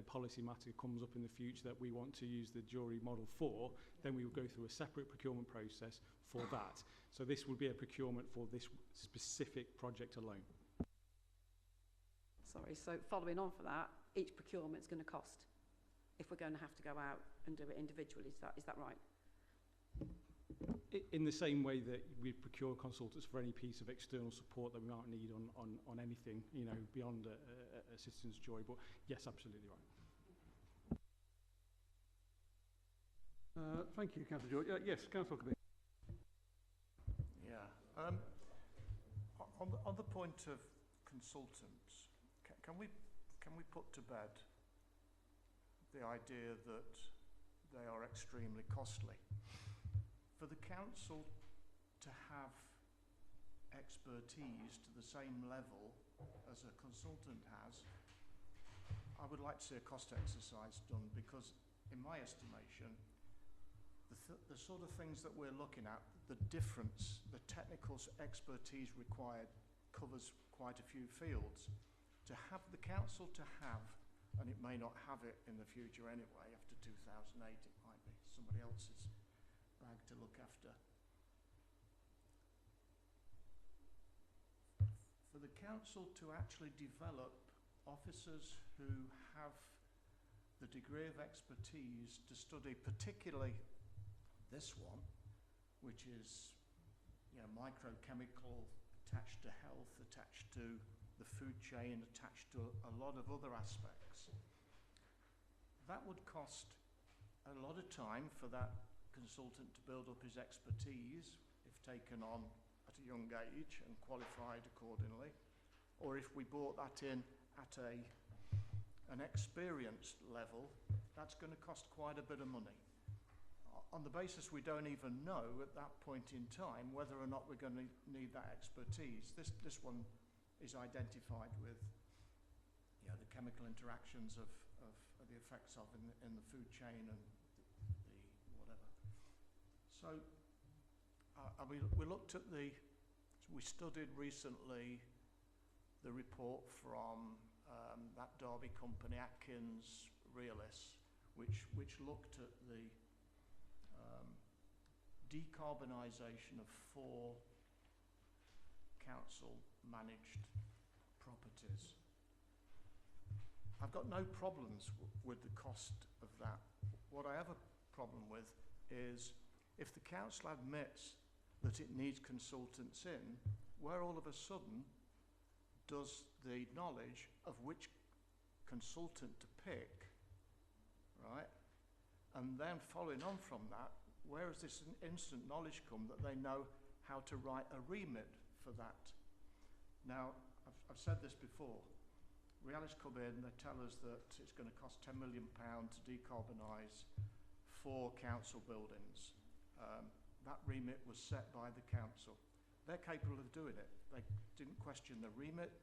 policy matter comes up in the future that we want to use the jury model for, then we will go through a separate procurement process for that. So this would be a procurement for this specific project alone. Sorry, so following on for that, each procurement is going to cost if we're going to have to go out and do it individually. Is that right? In the same way that we procure consultants for any piece of external support that we might need on anything, you know, beyond a citizen's jury. But yes, absolutely right. Thank you, Councillor George. Yes, Councillor Kabir. Yeah. On the point of consultants, can we put to bed the idea that they are extremely costly? For the council to have expertise to the same level as a consultant has, I would like to see a cost exercise done, because in my estimation, the sort of things that we're looking at, the difference, the technical expertise required covers quite a few fields. To have the council to have, and it may not have it in the future anyway, after 2008 it might be somebody else's bag to look after. For the council to actually develop officers who have the degree of expertise to study particularly this one, which is, you know, microchemical attached to health, attached to the food chain, attached to a lot of other aspects. That would cost a lot of time for that consultant to build up his expertise if taken on at a young age and qualified accordingly, or if we brought that in at an experienced level, that's going to cost quite a bit of money. On the basis we don't even know at that point in time whether or not we're going to need that expertise. This one is identified with, you know, the chemical interactions of the effects of in the food chain and the whatever. So we looked at we studied recently the report from that Derby company, Atkins Realis, which looked at the decarbonisation of 4 council-managed properties. I've got no problems with the cost of that. What I have a problem with is if the council admits that it needs consultants in, where all of a sudden does the knowledge of which consultant to pick, right? And then following on from that, where has this instant knowledge come that they know how to write a remit for that? Now, I've said this before. Realis come in, they tell us that it's going to cost £10 million to decarbonise 4 council buildings. That remit was set by the council. They're capable of doing it. They didn't question the remit.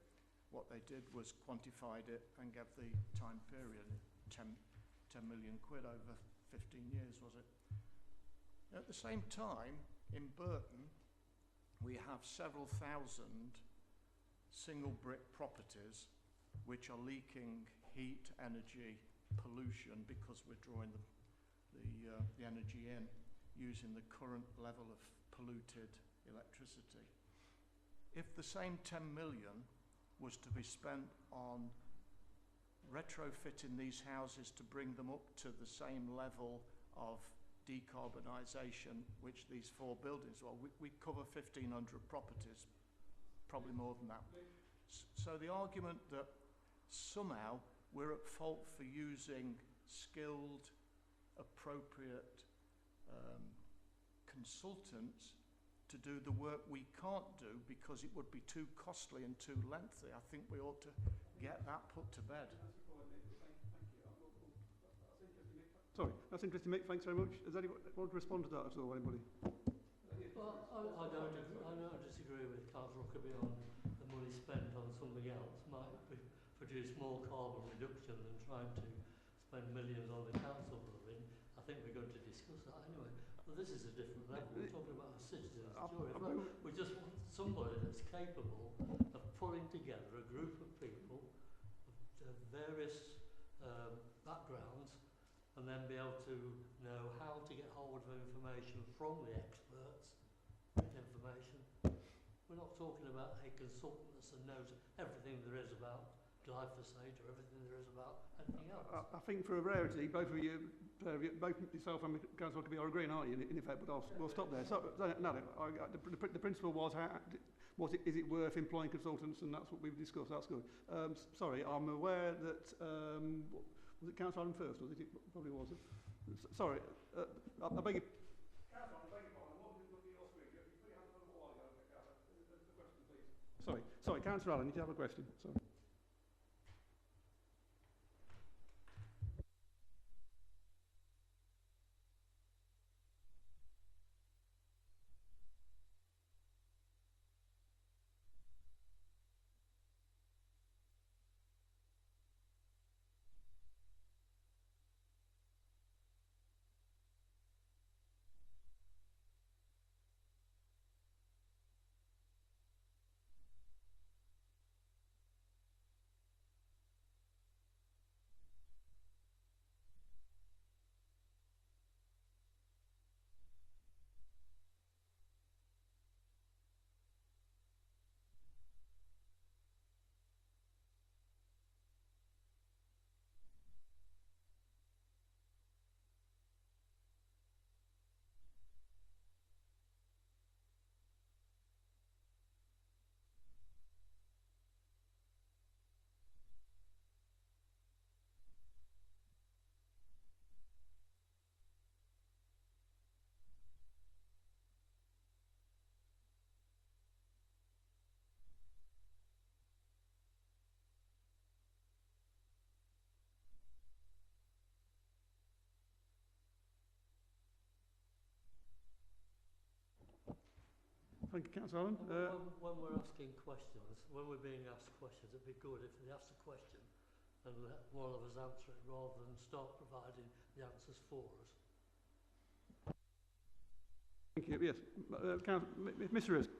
What they did was quantified it and gave the time period, 10 million quid over 15 years, was it? At the same time, in Burton, we have several thousand single brick properties which are leaking heat, energy, pollution because we're drawing the energy in using the current level of polluted electricity. If the same 10 million was to be spent on retrofitting these houses to bring them up to the same level of decarbonisation which these 4 buildings, well, we cover 1,500 properties, probably more than that. So the argument that somehow we're at fault for using skilled, appropriate consultants to do the work we can't do because it would be too costly and too lengthy, I think we ought to get that put to bed. Sorry, that's interesting, Mick. Thanks very much. Does anyone want to respond to that at all? Anybody? Well, I don't disagree with Councillor Rockaby on the money spent on something else might produce more carbon reduction than trying to spend millions on the council building. I think we're going to discuss that anyway. But this is a different level. We're talking about a citizen's jury. We just want somebody that's capable of pulling together a group of people of various backgrounds and then be able to know how to get hold of information from the experts, information. We're not talking about a consultant that knows everything there is about glyphosate or everything there is about anything else. I think for a rarity, both of you, both yourself and Councillor Rockaby are agreeing, aren't you, in effect, but we'll stop there. So, no, the principle was, is it worth employing consultants, and that's what we've discussed. That's good. Sorry, I'm aware that, was it Councillor Allen first, or was it? Probably wasn't. Sorry, I beg your... Councillor, I beg your pardon. What was it looking at your screen? You put your hand up a while ago. The question, please. Sorry, Councillor Allen, did you have a question? Sorry. Thank you, Councillor Allen. When we're asking questions, when we're being asked questions, it'd be good if they ask a question and let one of us answer it rather than start providing the answers for us. Thank you. Yes, Mr. Riz.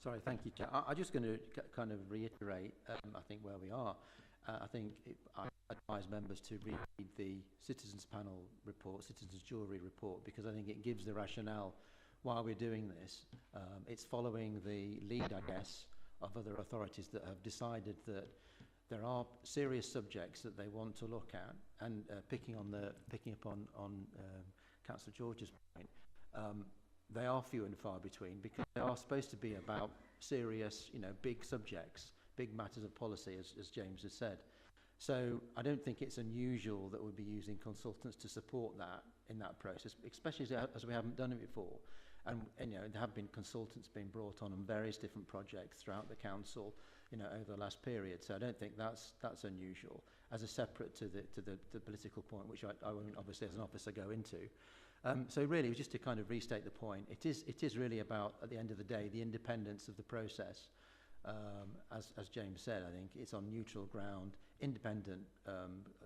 Sorry, thank you, Chair. I'm just going to kind of reiterate, I think, where we are. I think I advise members to read the Citizens Panel report, Citizens Jury report, because I think it gives the rationale why we're doing this. It's following the lead, I guess, of other authorities that have decided that there are serious subjects that they want to look at, and picking up on Councillor George's point, they are few and far between, because they are supposed to be about serious, big subjects, big matters of policy, as James has said. So I don't think it's unusual that we'll be using consultants to support that in that process, especially as we haven't done it before. And there have been consultants being brought on various different projects throughout the council, over the last period. So I don't think that's unusual, as a separate to the political point, which I won't obviously as an officer go into. So really, just to kind of restate the point, it is really about, at the end of the day, the independence of the process. As James said, I think it's on neutral ground, independent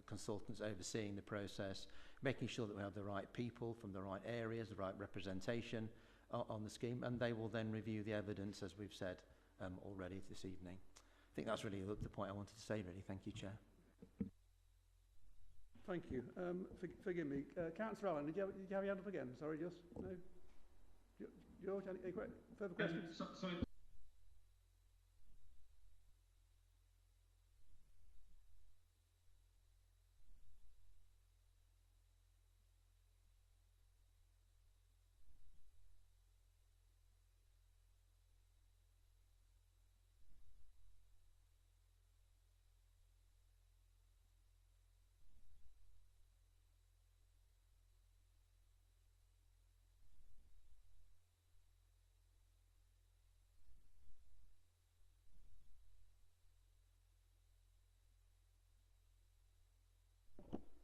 consultants overseeing the process, making sure that we have the right people from the right areas, the right representation on the scheme, and they will then review the evidence, as we've said already this evening. I think that's really the point I wanted to say, really. Thank you, Chair. Thank you. Forgive me. Councillor Allen, did you have your hand up again? Sorry, just no. George, any further questions? Sorry.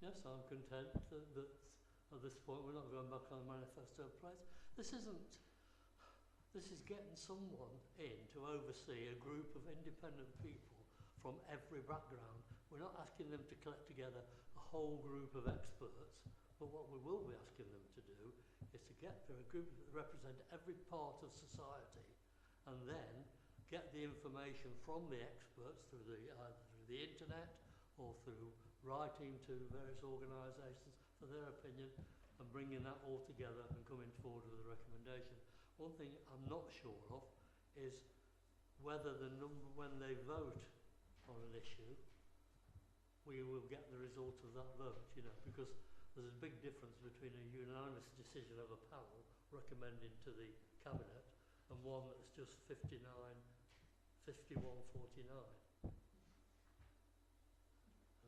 Yes, I'm content that at this point we're not going back on the manifesto price. This is getting someone in to oversee a group of independent people from every background. We're not asking them to collect together a whole group of experts, but what we will be asking them to do is to get a group that represent every part of society, and then get the information from the experts through either through the internet or through writing to various organisations for their opinion, and bringing that all together and coming forward with a recommendation. One thing I'm not sure of is whether the number, when they vote on an issue, we will get the result of that vote, because there's a big difference between a unanimous decision of a panel recommending to the Cabinet and one that's just 51-49.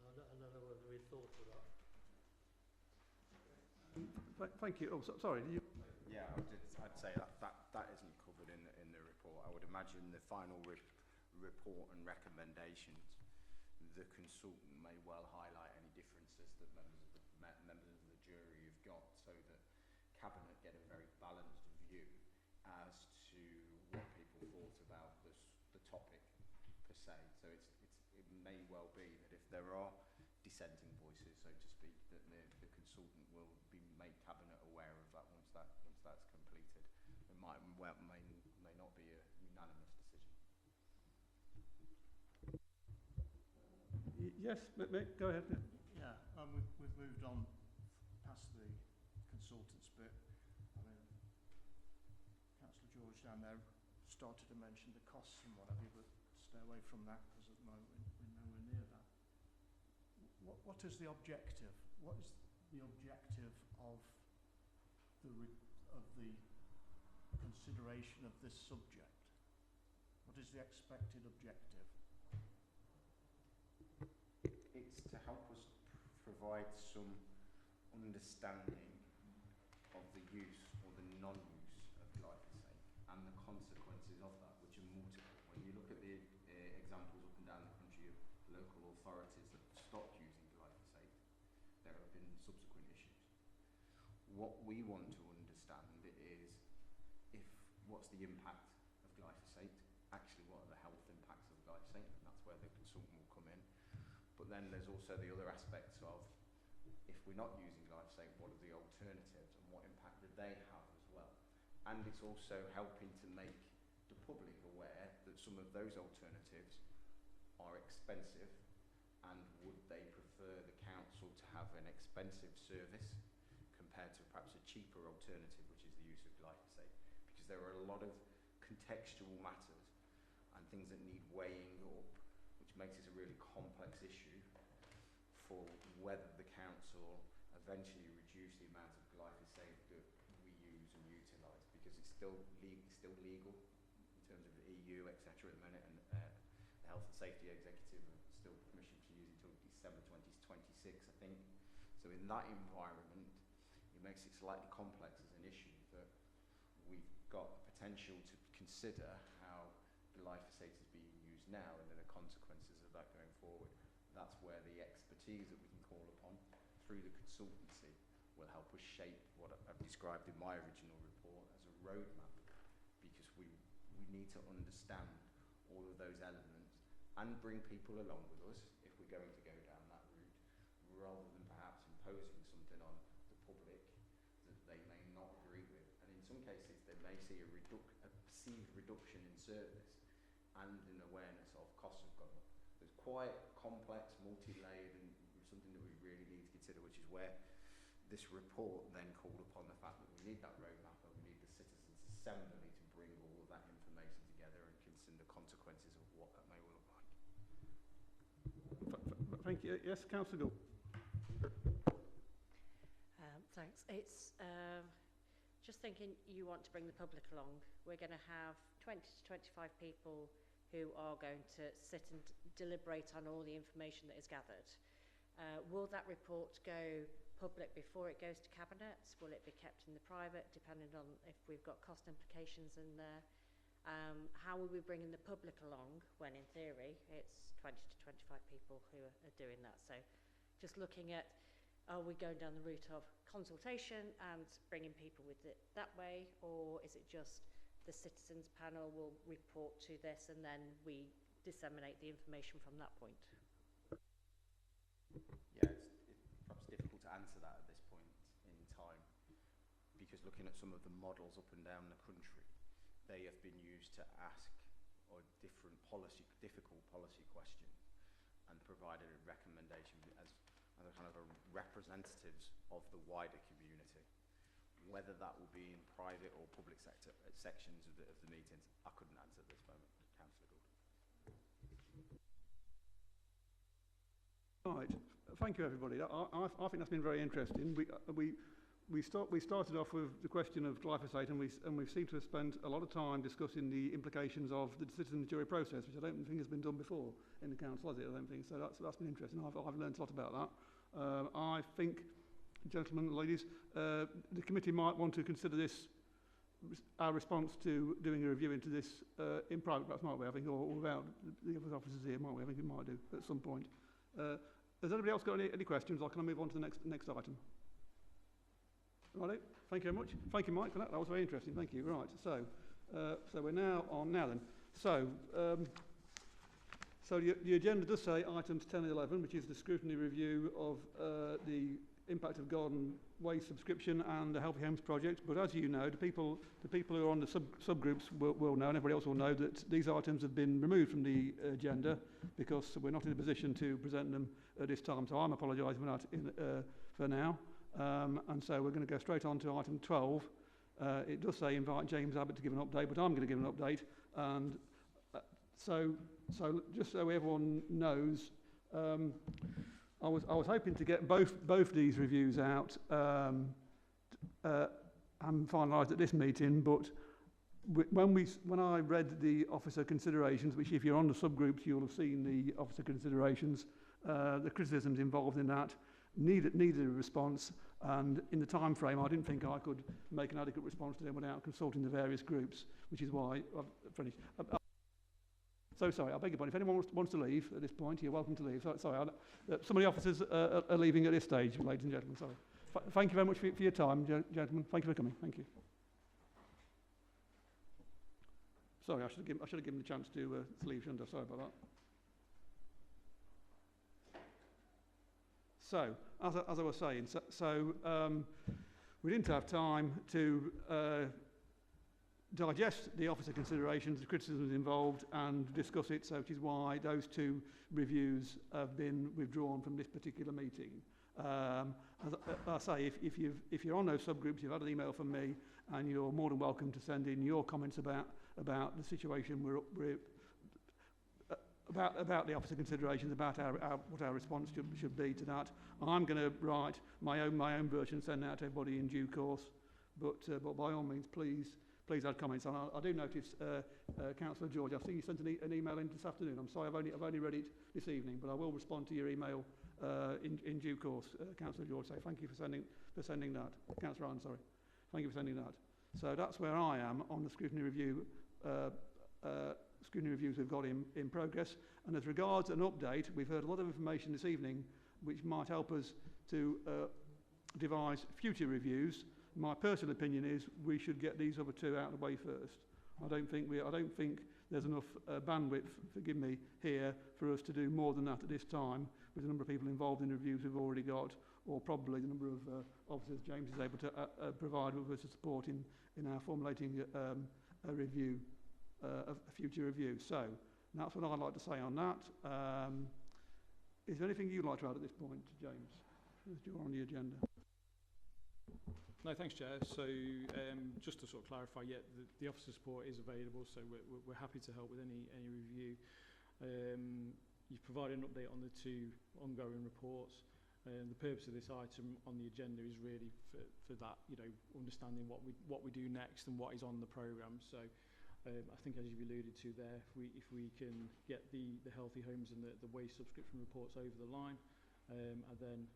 I don't know whether we thought of that. Thank you. Oh, sorry. Did you? Yeah, I'd say that isn't covered in the report. I would imagine the final report and recommendations, the consultant may well highlight any differences that members of the jury have got, so that Cabinet get a very balanced view as to what people thought about the topic per se. So it may well be that if there are dissenting voices, so to speak, that the consultant will be made Cabinet aware of that once that's completed. It may not be a unanimous decision. Yes, go ahead. Yeah, we've moved on past the consultants bit. I mean, Councillor George down there started to mention the costs and what have you, but stay away from that, because at the moment we're nowhere near that. What is the objective? What is the objective of the consideration of this subject? What is the expected objective? It's to help us provide some understanding of the use or the non-use of glyphosate and the consequences of that, which are multiple. When you look at the examples up and down the country of local authorities that have stopped using glyphosate, there have been subsequent issues. What we want to understand is what's the impact of glyphosate, actually what are the health impacts of glyphosate, and that's where the consultant will come in. But then there's also the other aspects of, if we're not using glyphosate, what are the alternatives and what impact do they have as well? And it's also helping to make the public aware that some of those alternatives are expensive and would they prefer the council to have an expensive service compared to perhaps a cheaper alternative, which is the use of glyphosate? Because there are a lot of contextual matters and things that need weighing up, which makes this a really complex issue for whether the council eventually reduce the amount of glyphosate that we use and utilise, because it's still legal in terms of the EU, etc. at the minute, and the Health and Safety Executive are still permission to use until December 2026, I think. So in that environment, it makes it slightly complex as an issue, that we've got potential to consider how glyphosate is being used now and then the consequences of that going forward. That's where the expertise that we can call upon through the consultancy will help us shape what I've described in my original report as a roadmap, because we need to understand all of those elements and bring people along with us if we're going to go down that route, rather than perhaps imposing something on the public that they may not agree with. And in some cases they may see a perceived reduction in service and an awareness of costs have gone up. So it's quite complex, multi-layered, and something that we really need to consider, which is where this report then called upon the fact that we need that roadmap and we need the citizens' assembly to bring all of that information together and consider the consequences of what that may look like. Thank you. Yes, Councillor Gould. Thanks. It's just thinking you want to bring the public along. We're going to have 20 to 25 people who are going to sit and deliberate on all the information that is gathered. Will that report go public before it goes to Cabinet? Will it be kept in the private, depending on if we've got cost implications in there? How will we bring the public along when, in theory, it's 20 to 25 people who are doing that? So just looking at, are we going down the route of consultation and bringing people with it that way, or is it just the citizens panel will report to this and then we disseminate the information from that point? Yeah, it's perhaps difficult to answer that at this point in time, because looking at some of the models up and down the country, they have been used to ask difficult policy questions and provided a recommendation as a kind of a representatives of the wider community. Whether that will be in private or public sector sections of the meetings, I couldn't answer at this moment, Councillor Gould. Right. Thank you, everybody. I think that's been very interesting. We started off with the question of glyphosate, and we seem to have spent a lot of time discussing the implications of the citizen jury process, which I don't think has been done before in the council, has it? I don't think so. That's been interesting. I've learned a lot about that. I think, gentlemen and ladies, the committee might want to consider this, our response to doing a review into this in private, perhaps, might we? I think, or without the other officers here, might we? I think we might do at some point. Has anybody else got any questions, or can I move on to the next item? Right. Thank you very much. Thank you, Mike, for that. That was very interesting. Thank you. Right. So we're now on then. So the agenda does say items 10 and 11, which is the scrutiny review of the impact of garden waste subscription and the Healthy Homes project. But as you know, the people who are on the subgroups will know, and everybody else will know, that these items have been removed from the agenda because we're not in a position to present them at this time. So I'm apologising for that for now. And so we're going to go straight on to item 12. It does say invite James Abbott to give an update, but I'm going to give an update. And so just so everyone knows, I was hoping to get both these reviews out and finalised at this meeting, but when I read the officer considerations, which if you're on the subgroups you'll have seen the officer considerations, the criticisms involved in that needed a response, and in the time frame I didn't think I could make an adequate response to them without consulting the various groups, which is why I've finished. So sorry, I beg your pardon. If anyone wants to leave at this point, you're welcome to leave. Sorry, some of the officers are leaving at this stage, ladies and gentlemen. Sorry. Thank you very much for your time, gentlemen. Thank you for coming. Thank you. Sorry, I should have given the chance to leave, shouldn't I? Sorry about that. So, as I was saying, we didn't have time to digest the officer considerations, the criticisms involved, and discuss it, so which is why those 2 reviews have been withdrawn from this particular meeting. As I say, if you're on those subgroups, you've had an email from me, and you're more than welcome to send in your comments about the situation about the officer considerations, about what our response should be to that. I'm going to write my own version, send that out to everybody in due course. But by all means, please add comments. And I do notice, Councillor George, I've seen you sent an email in this afternoon. I'm sorry, I've only read it this evening, but I will respond to your email in due course, Councillor George. So thank you for sending that. Councillor Ryan, sorry. Thank you for sending that. So that's where I am on the scrutiny review. Scrutiny reviews we've got in progress. And as regards an update, we've heard a lot of information this evening which might help us to devise future reviews. My personal opinion is we should get these other 2 out of the way first. I don't think there's enough bandwidth, forgive me, here for us to do more than that at this time, with the number of people involved in the reviews we've already got, or probably the number of officers James is able to provide with us support in our formulating a review, a future review. So that's what I'd like to say on that. Is there anything you'd like to add at this point, James, as you're on the agenda? No, thanks, Chair. So just to sort of clarify, the officer support is available, so we're happy to help with any review. You've provided an update on the 2 ongoing reports. The purpose of this item on the agenda is really for that, understanding what we do next and what is on the programme. So I think, as you've alluded to there, if we can get the healthy homes and the waste subscription reports over the line, and then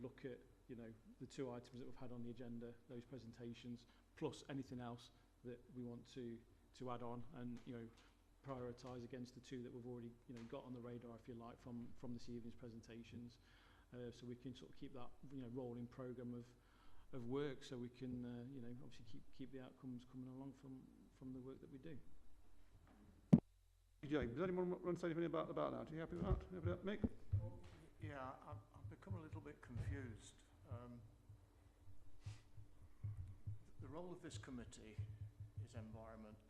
look at the 2 items that we've had on the agenda, those presentations, plus anything else that we want to add on, and prioritise against the 2 that we've already got on the radar, if you like, from this evening's presentations, so we can sort of keep that rolling programme of work, so we can obviously keep the outcomes coming along from the work that we do. James, does anyone want to say anything about that? Are you happy with that? Happy with that, Mick? Yeah, I've become a little bit confused. The role of this committee is environment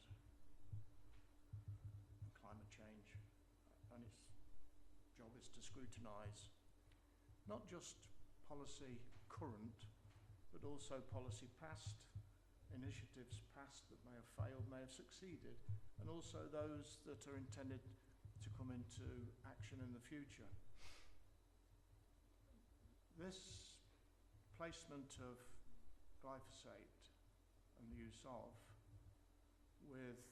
and climate change, and its job is to scrutinise not just policy current, but also policy past, initiatives past that may have failed, may have succeeded, and also those that are intended to come into action in the future. This placement of glyphosate and the use of, with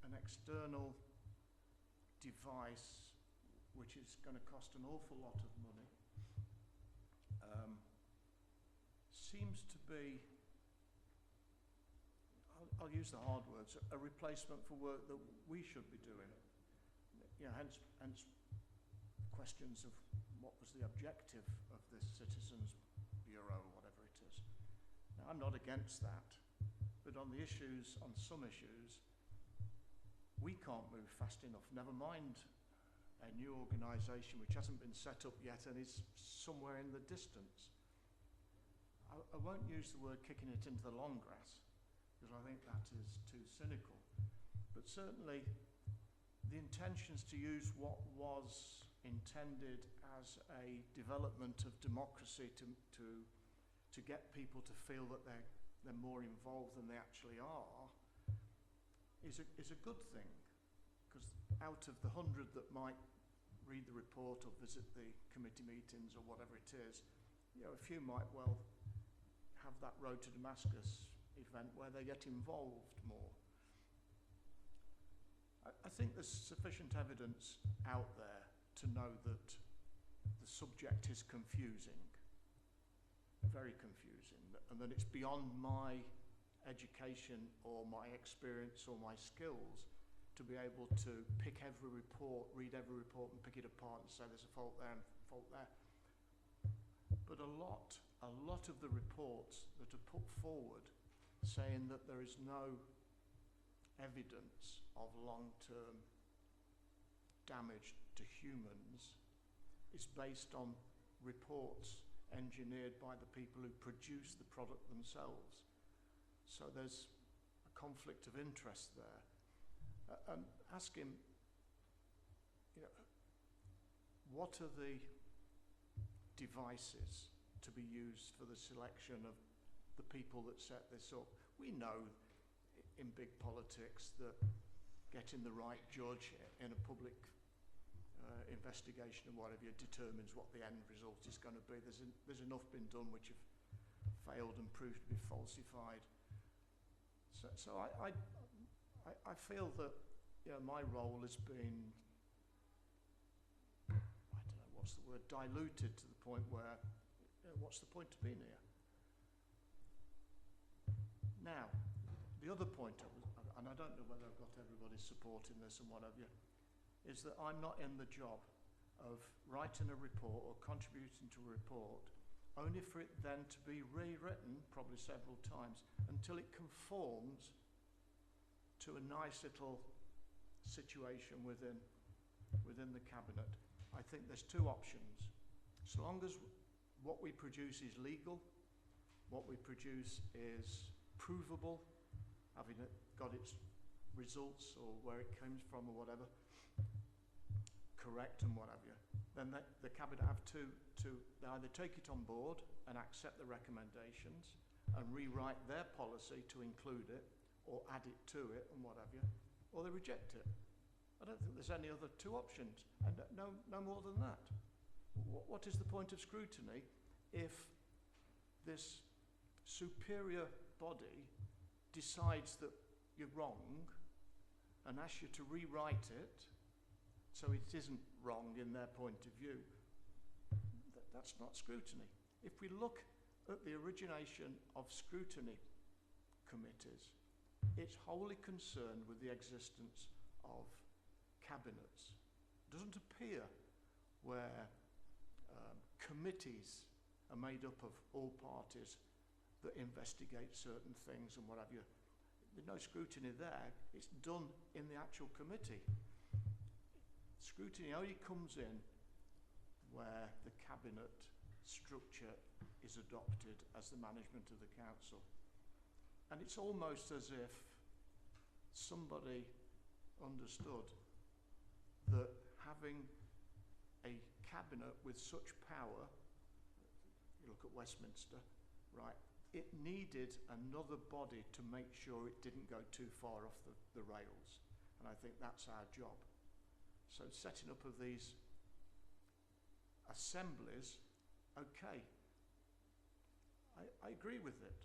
an external device which is going to cost an awful lot of money, seems to be, I'll use the hard words, a replacement for work that we should be doing. Hence questions of what was the objective of this Citizens Bureau, or whatever it is. Now, I'm not against that, but on the issues, on some issues, we can't move fast enough, never mind a new organisation which hasn't been set up yet and is somewhere in the distance. I won't use the word kicking it into the long grass, because I think that is too cynical. But certainly the intentions to use what was intended as a development of democracy to get people to feel that they're more involved than they actually are is a good thing, because out of the 100 that might read the report or visit the committee meetings or whatever it is, a few might well have that Road to Damascus event where they get involved more. I think there's sufficient evidence out there to know that the subject is confusing, very confusing, and that it's beyond my education or my experience or my skills to be able to pick every report, read every report and pick it apart and say there's a fault there and a fault there. But a lot of the reports that are put forward saying that there is no evidence of long-term damage to humans is based on reports engineered by the people who produce the product themselves. So there's a conflict of interest there, and ask him, you know, what are the devices to be used for the selection of the people that set this up? We know in big politics that getting the right judge in a public investigation and whatever determines what the end result is going to be. There's enough been done which have failed and proved to be falsified. So I feel that, you know, my role has been, I don't know what's the word, diluted to the point where, you know, what's the point of being here? Now, the other point, and I don't know whether I've got everybody's support in this and what have you, is that I'm not in the job of writing a report or contributing to a report only for it then to be rewritten probably several times until it conforms to a nice little situation within the cabinet. I think there's two options. So long as what we produce is legal, what we produce is provable, having it got its results or where it comes from or whatever, correct and what have you, then the cabinet have to they either take it on board and accept the recommendations and rewrite their policy to include it or add it to it and what have you, or they reject it. I don't think there's any other two options, and no more than that. What is the point of scrutiny if this superior body decides that you're wrong and asks you to rewrite it so it isn't wrong in their point of view? That's not scrutiny. If we look at the origination of scrutiny committees, it's wholly concerned with the existence of cabinets. It doesn't appear where committees are made up of all parties that investigate certain things and what have you. There's no scrutiny there. It's done in the actual committee. Scrutiny only comes in where the cabinet structure is adopted as the management of the council. And it's almost as if somebody understood that having a cabinet with such power, you look at Westminster, right, it needed another body to make sure it didn't go too far off the rails. And I think that's our job. So setting up of these assemblies, okay, I agree with it.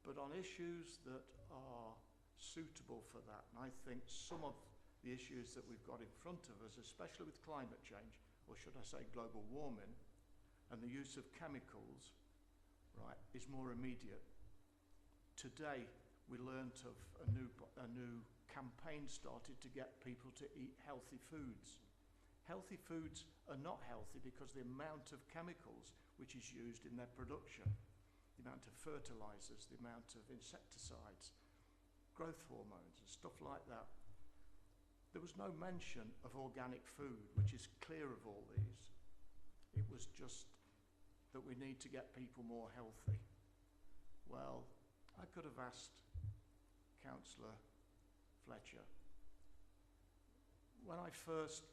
But on issues that are suitable for that, and I think some of the issues that we've got in front of us, especially with climate change, or should I say global warming, and the use of chemicals, right, is more immediate. Today, we learnt of a new campaign started to get people to eat healthy foods. Healthy foods are not healthy because the amount of chemicals which is used in their production, the amount of fertilizers, the amount of insecticides, growth hormones and stuff like that. There was no mention of organic food, which is clear of all these. It was just that we need to get people more healthy. Well, I could have asked Councillor Fletcher, when I first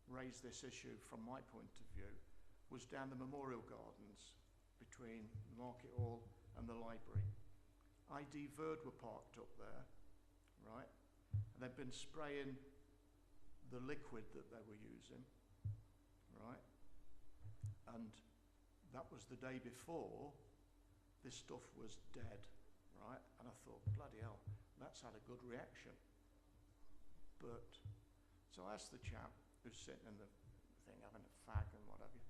raised this issue from my point of view, was down the Memorial Gardens between Market Hall and the library. ID Verd were parked up there, right? And they'd been spraying the liquid that they were using, right? And that was the day before this stuff was dead, right? And I thought, bloody hell, that's had a good reaction. But, so I asked the chap who's sitting in the thing having a fag and what have you,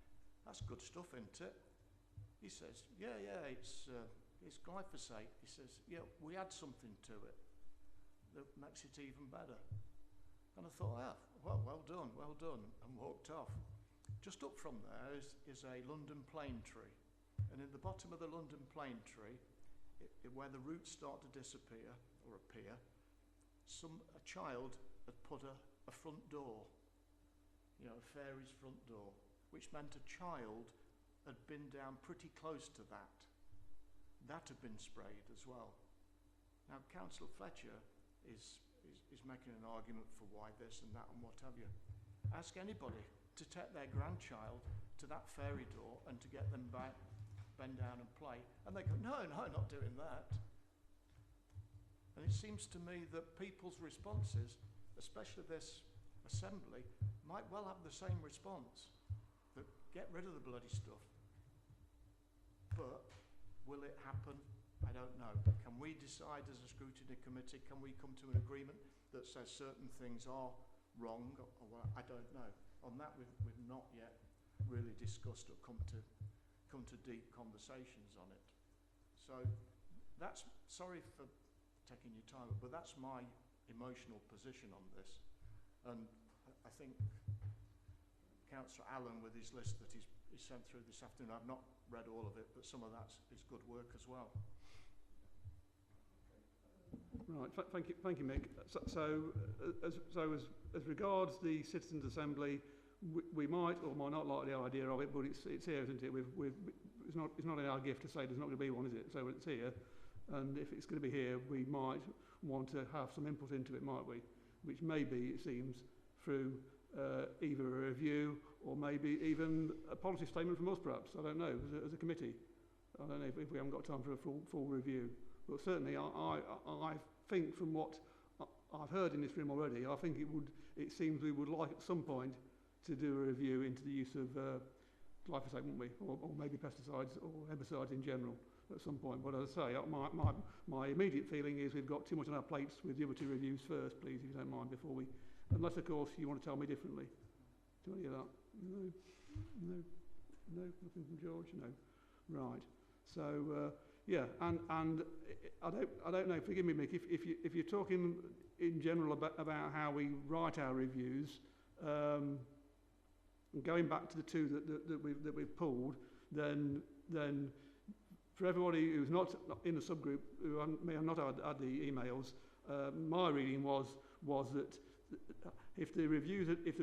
that's good stuff, isn't it? He says, yeah, it's glyphosate. He says, yeah, we add something to it that makes it even better. And I thought, well done, and walked off. Just up from there is a London plane tree. And in the bottom of the London plane tree, where the roots start to disappear or appear, a child had put a front door, you know, a fairy's front door, which meant a child had been down pretty close to that. That had been sprayed as well. Now, Councillor Fletcher is making an argument for why this and that and what have you. Ask anybody to take their grandchild to that fairy door and to get them back, bend down and play, and they go, no, not doing that. And it seems to me that people's responses, especially this assembly, might well have the same response, that get rid of the bloody stuff. But will it happen? I don't know. Can we decide as a scrutiny committee, can we come to an agreement that says certain things are wrong, or what? I don't know. On that, we've not yet really discussed or come to deep conversations on it. So that's, sorry for taking your time, but that's my emotional position on this. And I think Councillor Allen, with his list that he's sent through this afternoon, I've not read all of it, but some of that is good work as well. Right, thank you, Mick. So as regards the Citizens' Assembly, we might or might not like the idea of it, but it's here, isn't it? It's not in our gift to say there's not going to be one, is it? So it's here, and if it's going to be here, we might want to have some input into it, might we? Which maybe, it seems, through either a review or maybe even a policy statement from us, perhaps. I don't know, as a committee. I don't know if we haven't got time for a full review. But certainly, I think from what I've heard in this room already, I think it seems we would like at some point to do a review into the use of glyphosate, wouldn't we? Or maybe pesticides or herbicides in general at some point. But as I say, my immediate feeling is we've got too much on our plates with the other two reviews first, please, if you don't mind, before we... Unless, of course, you want to tell me differently. Do any of that? No, nothing from George? No. Right. So... yeah, and I don't know. Forgive me, Mick. If you're talking in general about how we write our reviews, and going back to the two that we've pulled, then for everybody who's not in the subgroup who may have not had the emails, my reading was that if the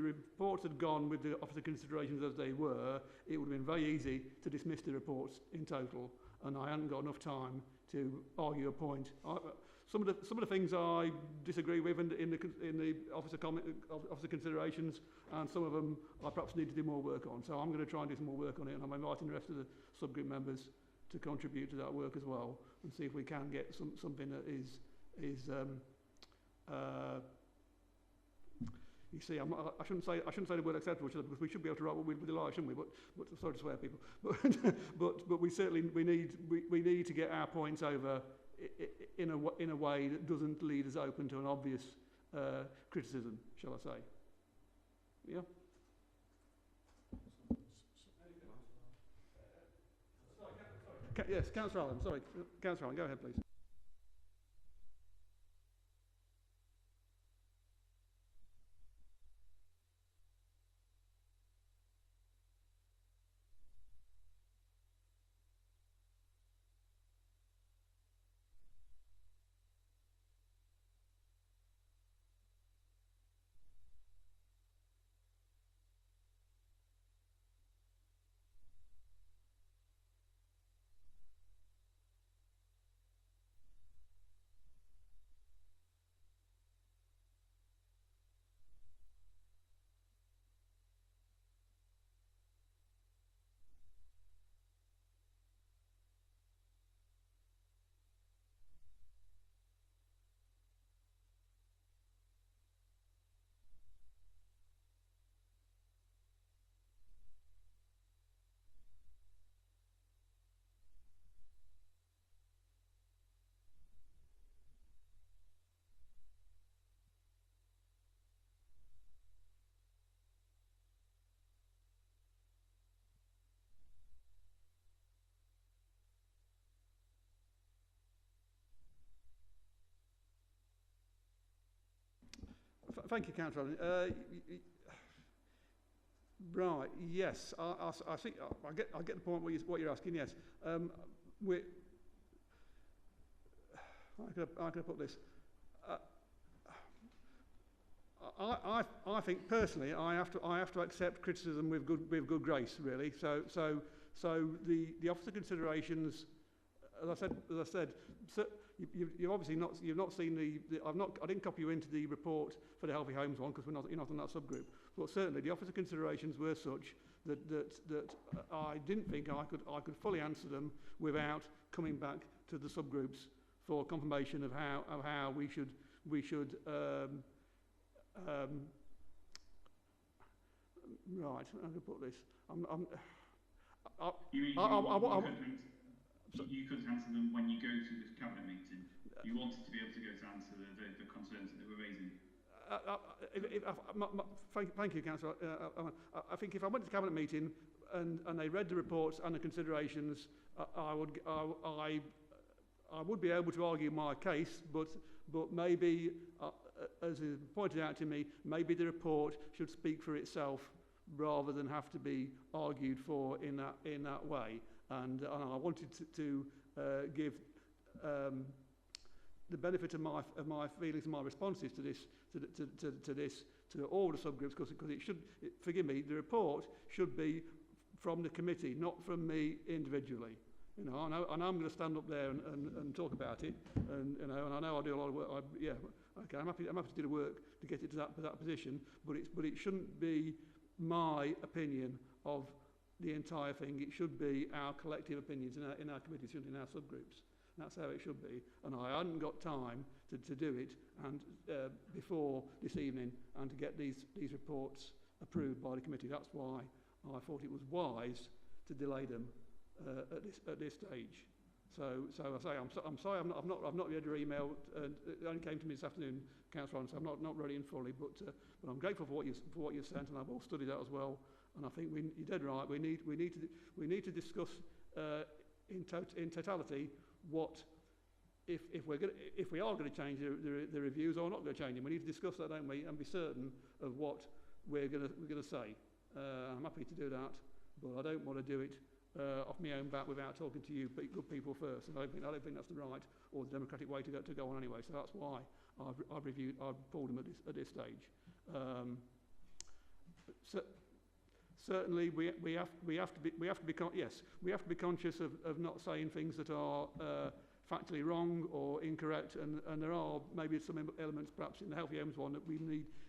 reports had gone with the officer considerations as they were, it would have been very easy to dismiss the reports in total. And I hadn't got enough time to argue a point. Some of the things I disagree with in the officer considerations, and some of them I perhaps need to do more work on. So I'm going to try and do some more work on it, and I'm inviting the rest of the subgroup members to contribute to that work as well, and see if we can get something that is you see, I shouldn't say the word acceptable, because we should be able to write what we'd like, shouldn't we? But sorry to swear, people. But we certainly we need to get our points over in a way that doesn't lead us open to an obvious criticism, shall I say? Yeah. Yes, Councillor Allen. Sorry, Councillor Allen. Go ahead, please. Thank you, Councillor Allen. Right, yes, I think I get the point what you're asking. Yes, how can I put this? I think personally I have to accept criticism with good grace, really. So the officer considerations, as I said, you've obviously not seen I didn't copy you into the report for the Healthy Homes one because you're not on that subgroup. But certainly the officer considerations were such that I didn't think I could fully answer them without coming back to the subgroups for confirmation of how we should right. I'm going to put this. You couldn't answer them when you go to the cabinet meeting. You wanted to be able to go to answer the concerns that they were raising. Thank you, Councillor. I think if I went to the cabinet meeting and they read the reports and the considerations, I would be able to argue my case, but maybe, as is pointed out to me, maybe the report should speak for itself rather than have to be argued for in that way. And I wanted to give the benefit of my feelings and my responses to this to all the subgroups, because it should, forgive me, the report should be from the committee, not from me individually. You know, I know I'm going to stand up there and talk about it, and you know, and I know I do a lot of work. I'm happy to do the work to get it to that position, but it shouldn't be my opinion of the entire thing. It should be our collective opinions in our committees, in our subgroups. That's how it should be. And I hadn't got time to do it and before this evening and to get these reports approved by the committee. That's why I thought it was wise to delay them at this stage. So I say I'm sorry I've not read your email. It only came to me this afternoon, Councillor, so I'm not ready in fully. But I'm grateful for what you've sent, and I've all studied that as well. And I think you're dead right. We need to discuss in totality what if we are going to change the reviews or not going to change them. We need to discuss that, don't we, and be certain of what we're going to say. I'm happy to do that, but I don't want to do it off my own bat without talking to you good people first. And I don't think that's the right or the democratic way to go on anyway. So that's why I've pulled them at this stage. Certainly, we have to be conscious of not saying things that are factually wrong or incorrect, and there are maybe some elements, perhaps in the Healthy Homes one, that we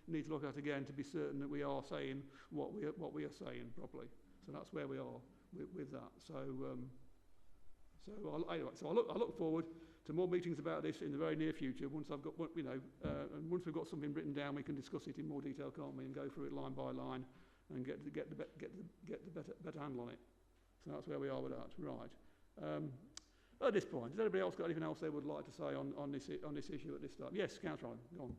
need to look at again to be certain that we are saying what we are saying properly. So that's where we are with that. So I look forward to more meetings about this in the very near future. Once I've got, and once we've got something written down, we can discuss it in more detail, can't we, and go through it line by line and get the better handle on it. So that's where we are with that. Right. At this point, has anybody else got anything else they would like to say on this issue at this time? Yes, Councillor, go on.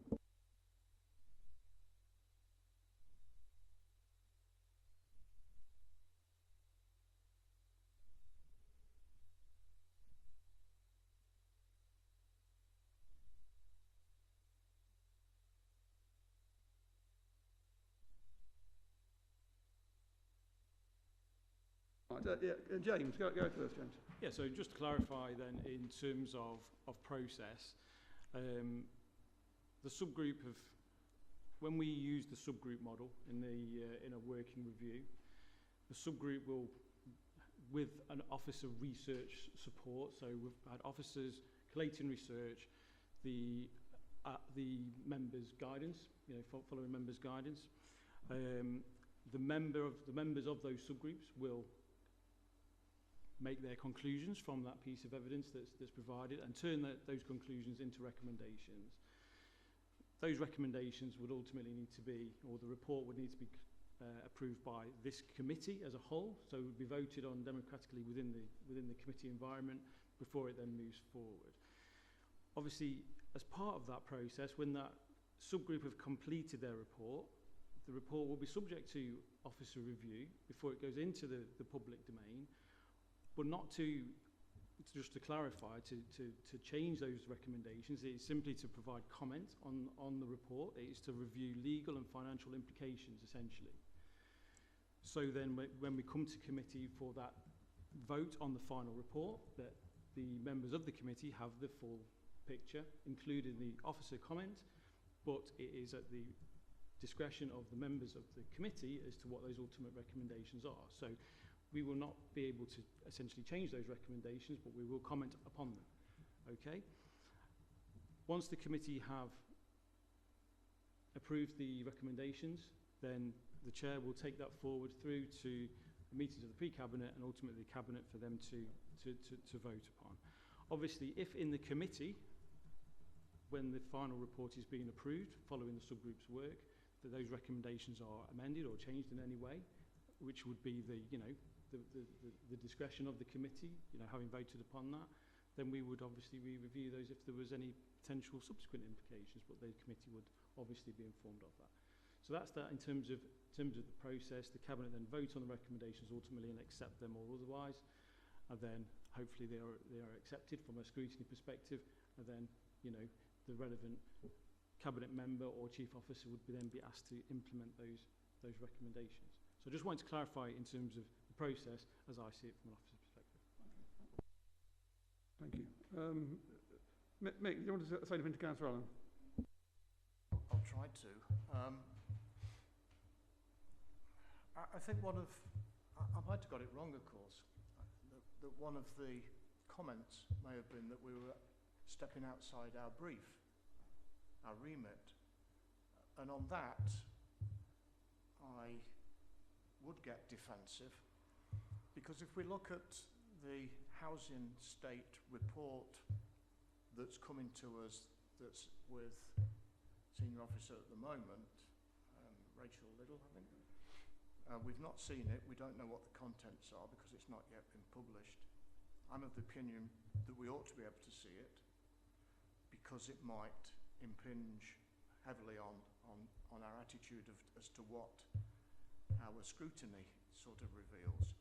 James, go first, James. Yeah, so just to clarify then, in terms of process, the subgroup of, when we use the subgroup model in a working review, the subgroup will, with an officer research support, so we've had officers collating research, the members' guidance, following members' guidance, the members of those subgroups will make their conclusions from that piece of evidence that's provided and turn those conclusions into recommendations. Those recommendations would ultimately need to be, or the report would need to be approved by this committee as a whole, so it would be voted on democratically within the committee environment before it then moves forward. Obviously, as part of that process, when that subgroup have completed their report, the report will be subject to officer review before it goes into the public domain, but not just to clarify, to change those recommendations. It is simply to provide comment on the report. It is to review legal and financial implications, essentially. So then when we come to committee for that vote on the final report, that the members of the committee have the full picture, including the officer comment, but it is at the discretion of the members of the committee as to what those ultimate recommendations are. So we will not be able to essentially change those recommendations, but we will comment upon them. Okay? Once the committee have approved the recommendations, then the chair will take that forward through to the meetings of the pre-cabinet and ultimately the cabinet for them to vote upon. Obviously, if in the committee, when the final report is being approved, following the subgroup's work, that those recommendations are amended or changed in any way, which would be the discretion of the committee, having voted upon that, then we would obviously review those if there was any potential subsequent implications, but the committee would obviously be informed of that. So that's that in terms of the process. The cabinet then vote on the recommendations ultimately and accept them or otherwise, and then hopefully they are accepted from a scrutiny perspective, and then the relevant cabinet member or chief officer would then be asked to implement those recommendations. So I just wanted to clarify in terms of the process as I see it from an officer's perspective. Thank you. Mick, do you want to say anything to Councillor Allen? I'll try to. I think I might have got it wrong, of course, that one of the comments may have been that we were stepping outside our brief, our remit. And on that, I would get defensive, because if we look at the housing state report that's coming to us, that's with senior officer at the moment, Rachel Little, I think. We've not seen it. We don't know what the contents are because it's not yet been published. I'm of the opinion that we ought to be able to see it because it might impinge heavily on our attitude as to what our scrutiny sort of reveals.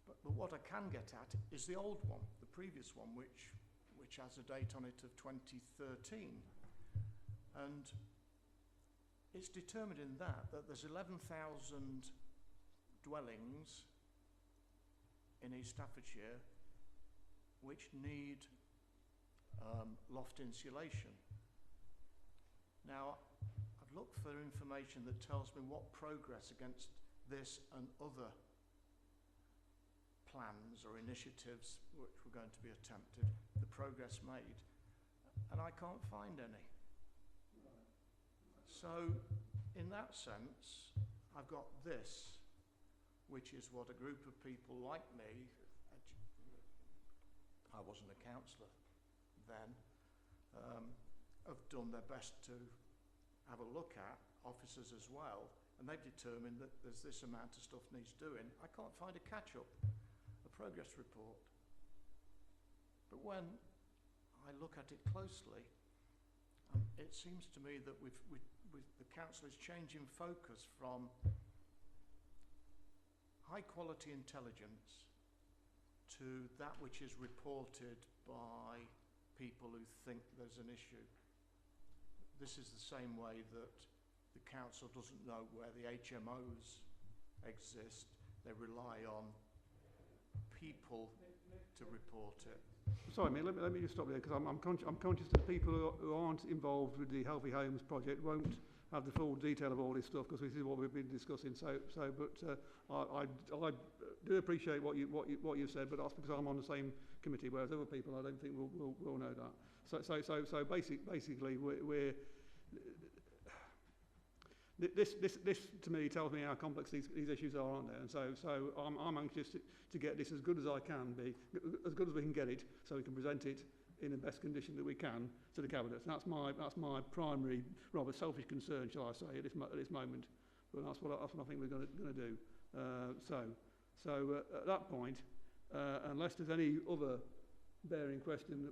But what I can get at is the old one, the previous one, which has a date on it of 2013. And it's determined in that there's 11,000 dwellings in East Staffordshire which need loft insulation. Now, I've looked for information that tells me what progress against this and other plans or initiatives which were going to be attempted, the progress made, and I can't find any. So, in that sense, I've got this, which is what a group of people like me, I wasn't a councillor then, have done their best to have a look at, officers as well, and they've determined that there's this amount of stuff needs doing. I can't find a catch-up, a progress report. But when I look at it closely, it seems to me that the council is changing focus from high quality intelligence to that which is reported by people who think there's an issue. This is the same way that the council doesn't know where the HMOs exist. They rely on people to report it. Sorry, mate, let me just stop there, because I'm conscious that people who aren't involved with the Healthy Homes project won't have the full detail of all this stuff, because this is what we've been discussing. But I do appreciate what you said, but that's because I'm on the same committee, whereas other people I don't think will know that. So basically, we're this to me tells me how complex these issues are, aren't they? And so I'm anxious to get this as good as I can be, as good as we can get it, so we can present it in the best condition that we can to the cabinet. And that's my primary, rather selfish concern, shall I say, at this moment. But that's what I think we're going to do. So at that point, unless there's any other bearing question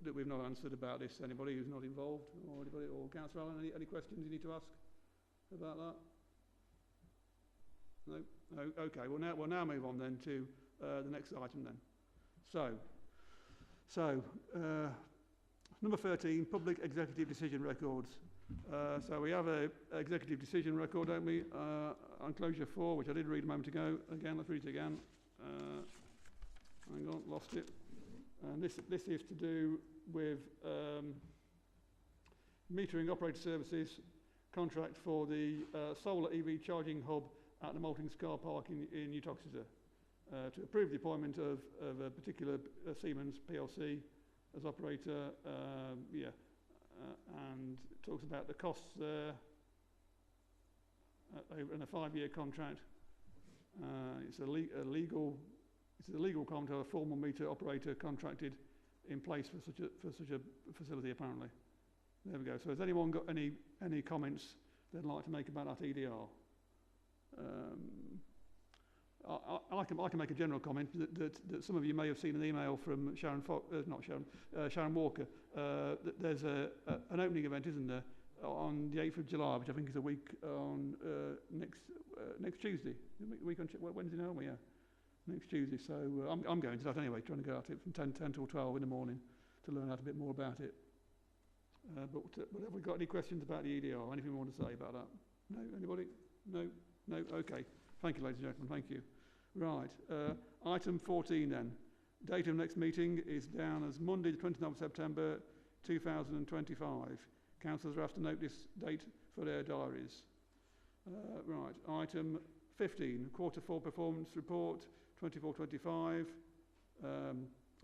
that we've not answered about this, anybody who's not involved, or anybody, or Councillor Allen, any questions you need to ask about that? No? Okay, we'll now move on then to the next item then. So number 13, public executive decision records. So we have an executive decision record, don't we, on closure 4, which I did read a moment ago. Again, let's read it again. Hang on, lost it. And this is to do with metering operator services contract for the solar EV charging hub at the Maltings car park in New Toxeter, to approve the appointment of a particular Siemens PLC as operator, and it talks about the costs there in a 5-year contract. It's a legal comment of a formal meter operator contracted in place for such a facility, apparently. There we go. So has anyone got any comments they'd like to make about that EDR? I can make a general comment that some of you may have seen an email from Sharon Walker. That there's an opening event, isn't there, on the 8th of July, which I think is a week on next Tuesday. Week on Wednesday now, yeah, next Tuesday. So I'm going to that anyway, trying to go at it from 10 till 12 in the morning to learn out a bit more about it. But have we got any questions about the EDR? Anything we want to say about that? No? Anybody? No? No? Okay. Thank you, ladies and gentlemen. Thank you. Right. Item 14 then. Date of next meeting is down as Monday, the 29th of September 2025. Councillors are asked to note this date for their diaries. Right. Item 15, Q4 Performance Report 24-25.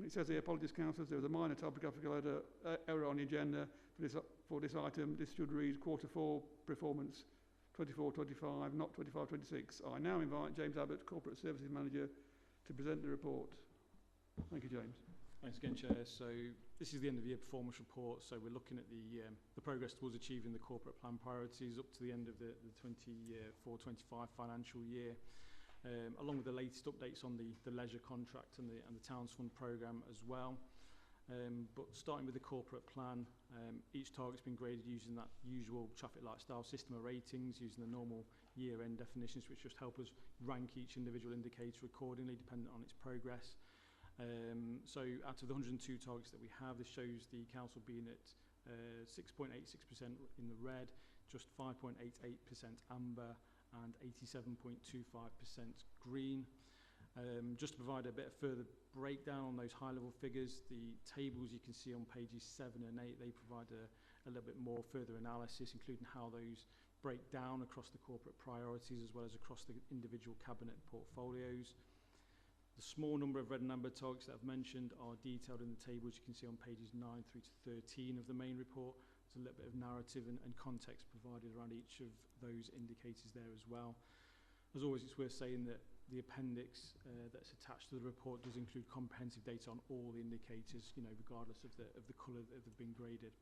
It says here, apologies, councillors, there was a minor typographical error on the agenda for this item. This should read Q4 Performance 24-25, not 25-26. I now invite James Abbott, Corporate Services Manager, to present the report. Thank you, James. Thanks again, Chair. So this is the end of year performance report. So we're looking at the progress towards achieving the corporate plan priorities up to the end of the 24-25 financial year, along with the latest updates on the leisure contract and the Towns Fund programme as well. But starting with the corporate plan, each target's been graded using that usual traffic light style system of ratings, using the normal year-end definitions, which just help us rank each individual indicator accordingly, dependent on its progress. So out of the 102 targets that we have, this shows the council being at 6.86% in the red, just 5.88% amber, and 87.25% green. Just to provide a bit of further breakdown on those high-level figures, the tables you can see on pages 7 and 8, they provide a little bit more further analysis, including how those break down across the corporate priorities as well as across the individual cabinet portfolios. The small number of red and amber targets that I've mentioned are detailed in the tables you can see on pages 9 through to 13 of the main report. There's a little bit of narrative and context provided around each of those indicators there as well. As always, it's worth saying that the appendix that's attached to the report does include comprehensive data on all the indicators, you know, regardless of the colour that they've been graded.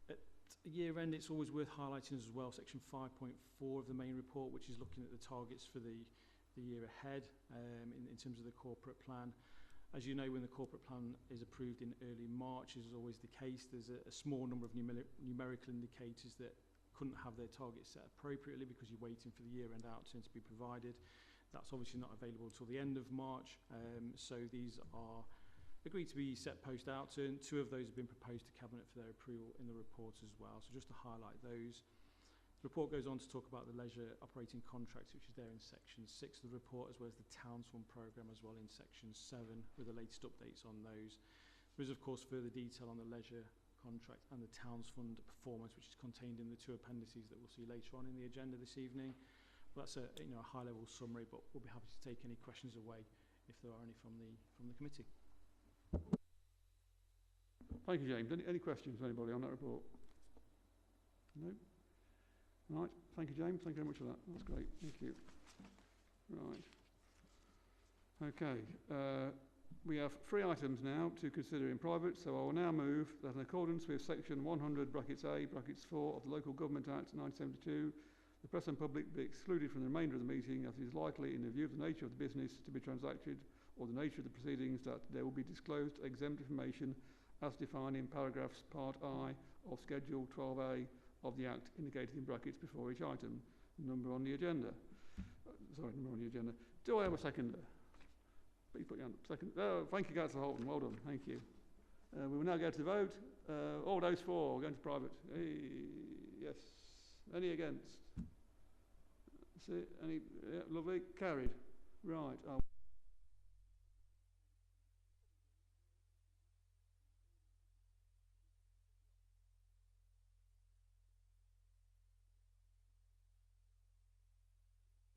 At year end, it's always worth highlighting as well section 5.4 of the main report, which is looking at the targets for the year ahead in terms of the corporate plan. As you know, when the corporate plan is approved in early March, as is always the case, there's a small number of numerical indicators that couldn't have their targets set appropriately because you're waiting for the year-end outturn to be provided. That's obviously not available until the end of March, so these are agreed to be set post-outturn. 2 of those have been proposed to Cabinet for their approval in the report as well, so just to highlight those. The report goes on to talk about the leisure operating contracts, which is there in section 6 of the report, as well as the Towns Fund programme as well in section 7, with the latest updates on those. There is, of course, further detail on the leisure contract and the Towns Fund performance, which is contained in the 2 appendices that we'll see later on in the agenda this evening. Well, that's a high-level summary, but we'll be happy to take any questions away if there are any from the committee. Thank you, James. Any questions from anybody on that report? No? Right. Thank you, James. Thank you very much for that. That's great. Thank you. Right. Okay. We have 3 items now to consider in private, so I will now move that in accordance with section 100 brackets A brackets 4 of the Local Government Act 1972, the press and public be excluded from the remainder of the meeting as it is likely, in the view of the nature of the business to be transacted or the nature of the proceedings, that there will be disclosed exempt information as defined in paragraphs part I of Schedule 12A of the Act, indicated in brackets before each item. Number on the agenda. Number on the agenda. Do I have a seconder? Please put your hand up. Second. Oh, thank you, Councillor Holton. Well done. Thank you. We will now go to the vote. All those for, we're going to private. Yes. Any against? That's it. Any? Yeah, lovely. Carried. Right.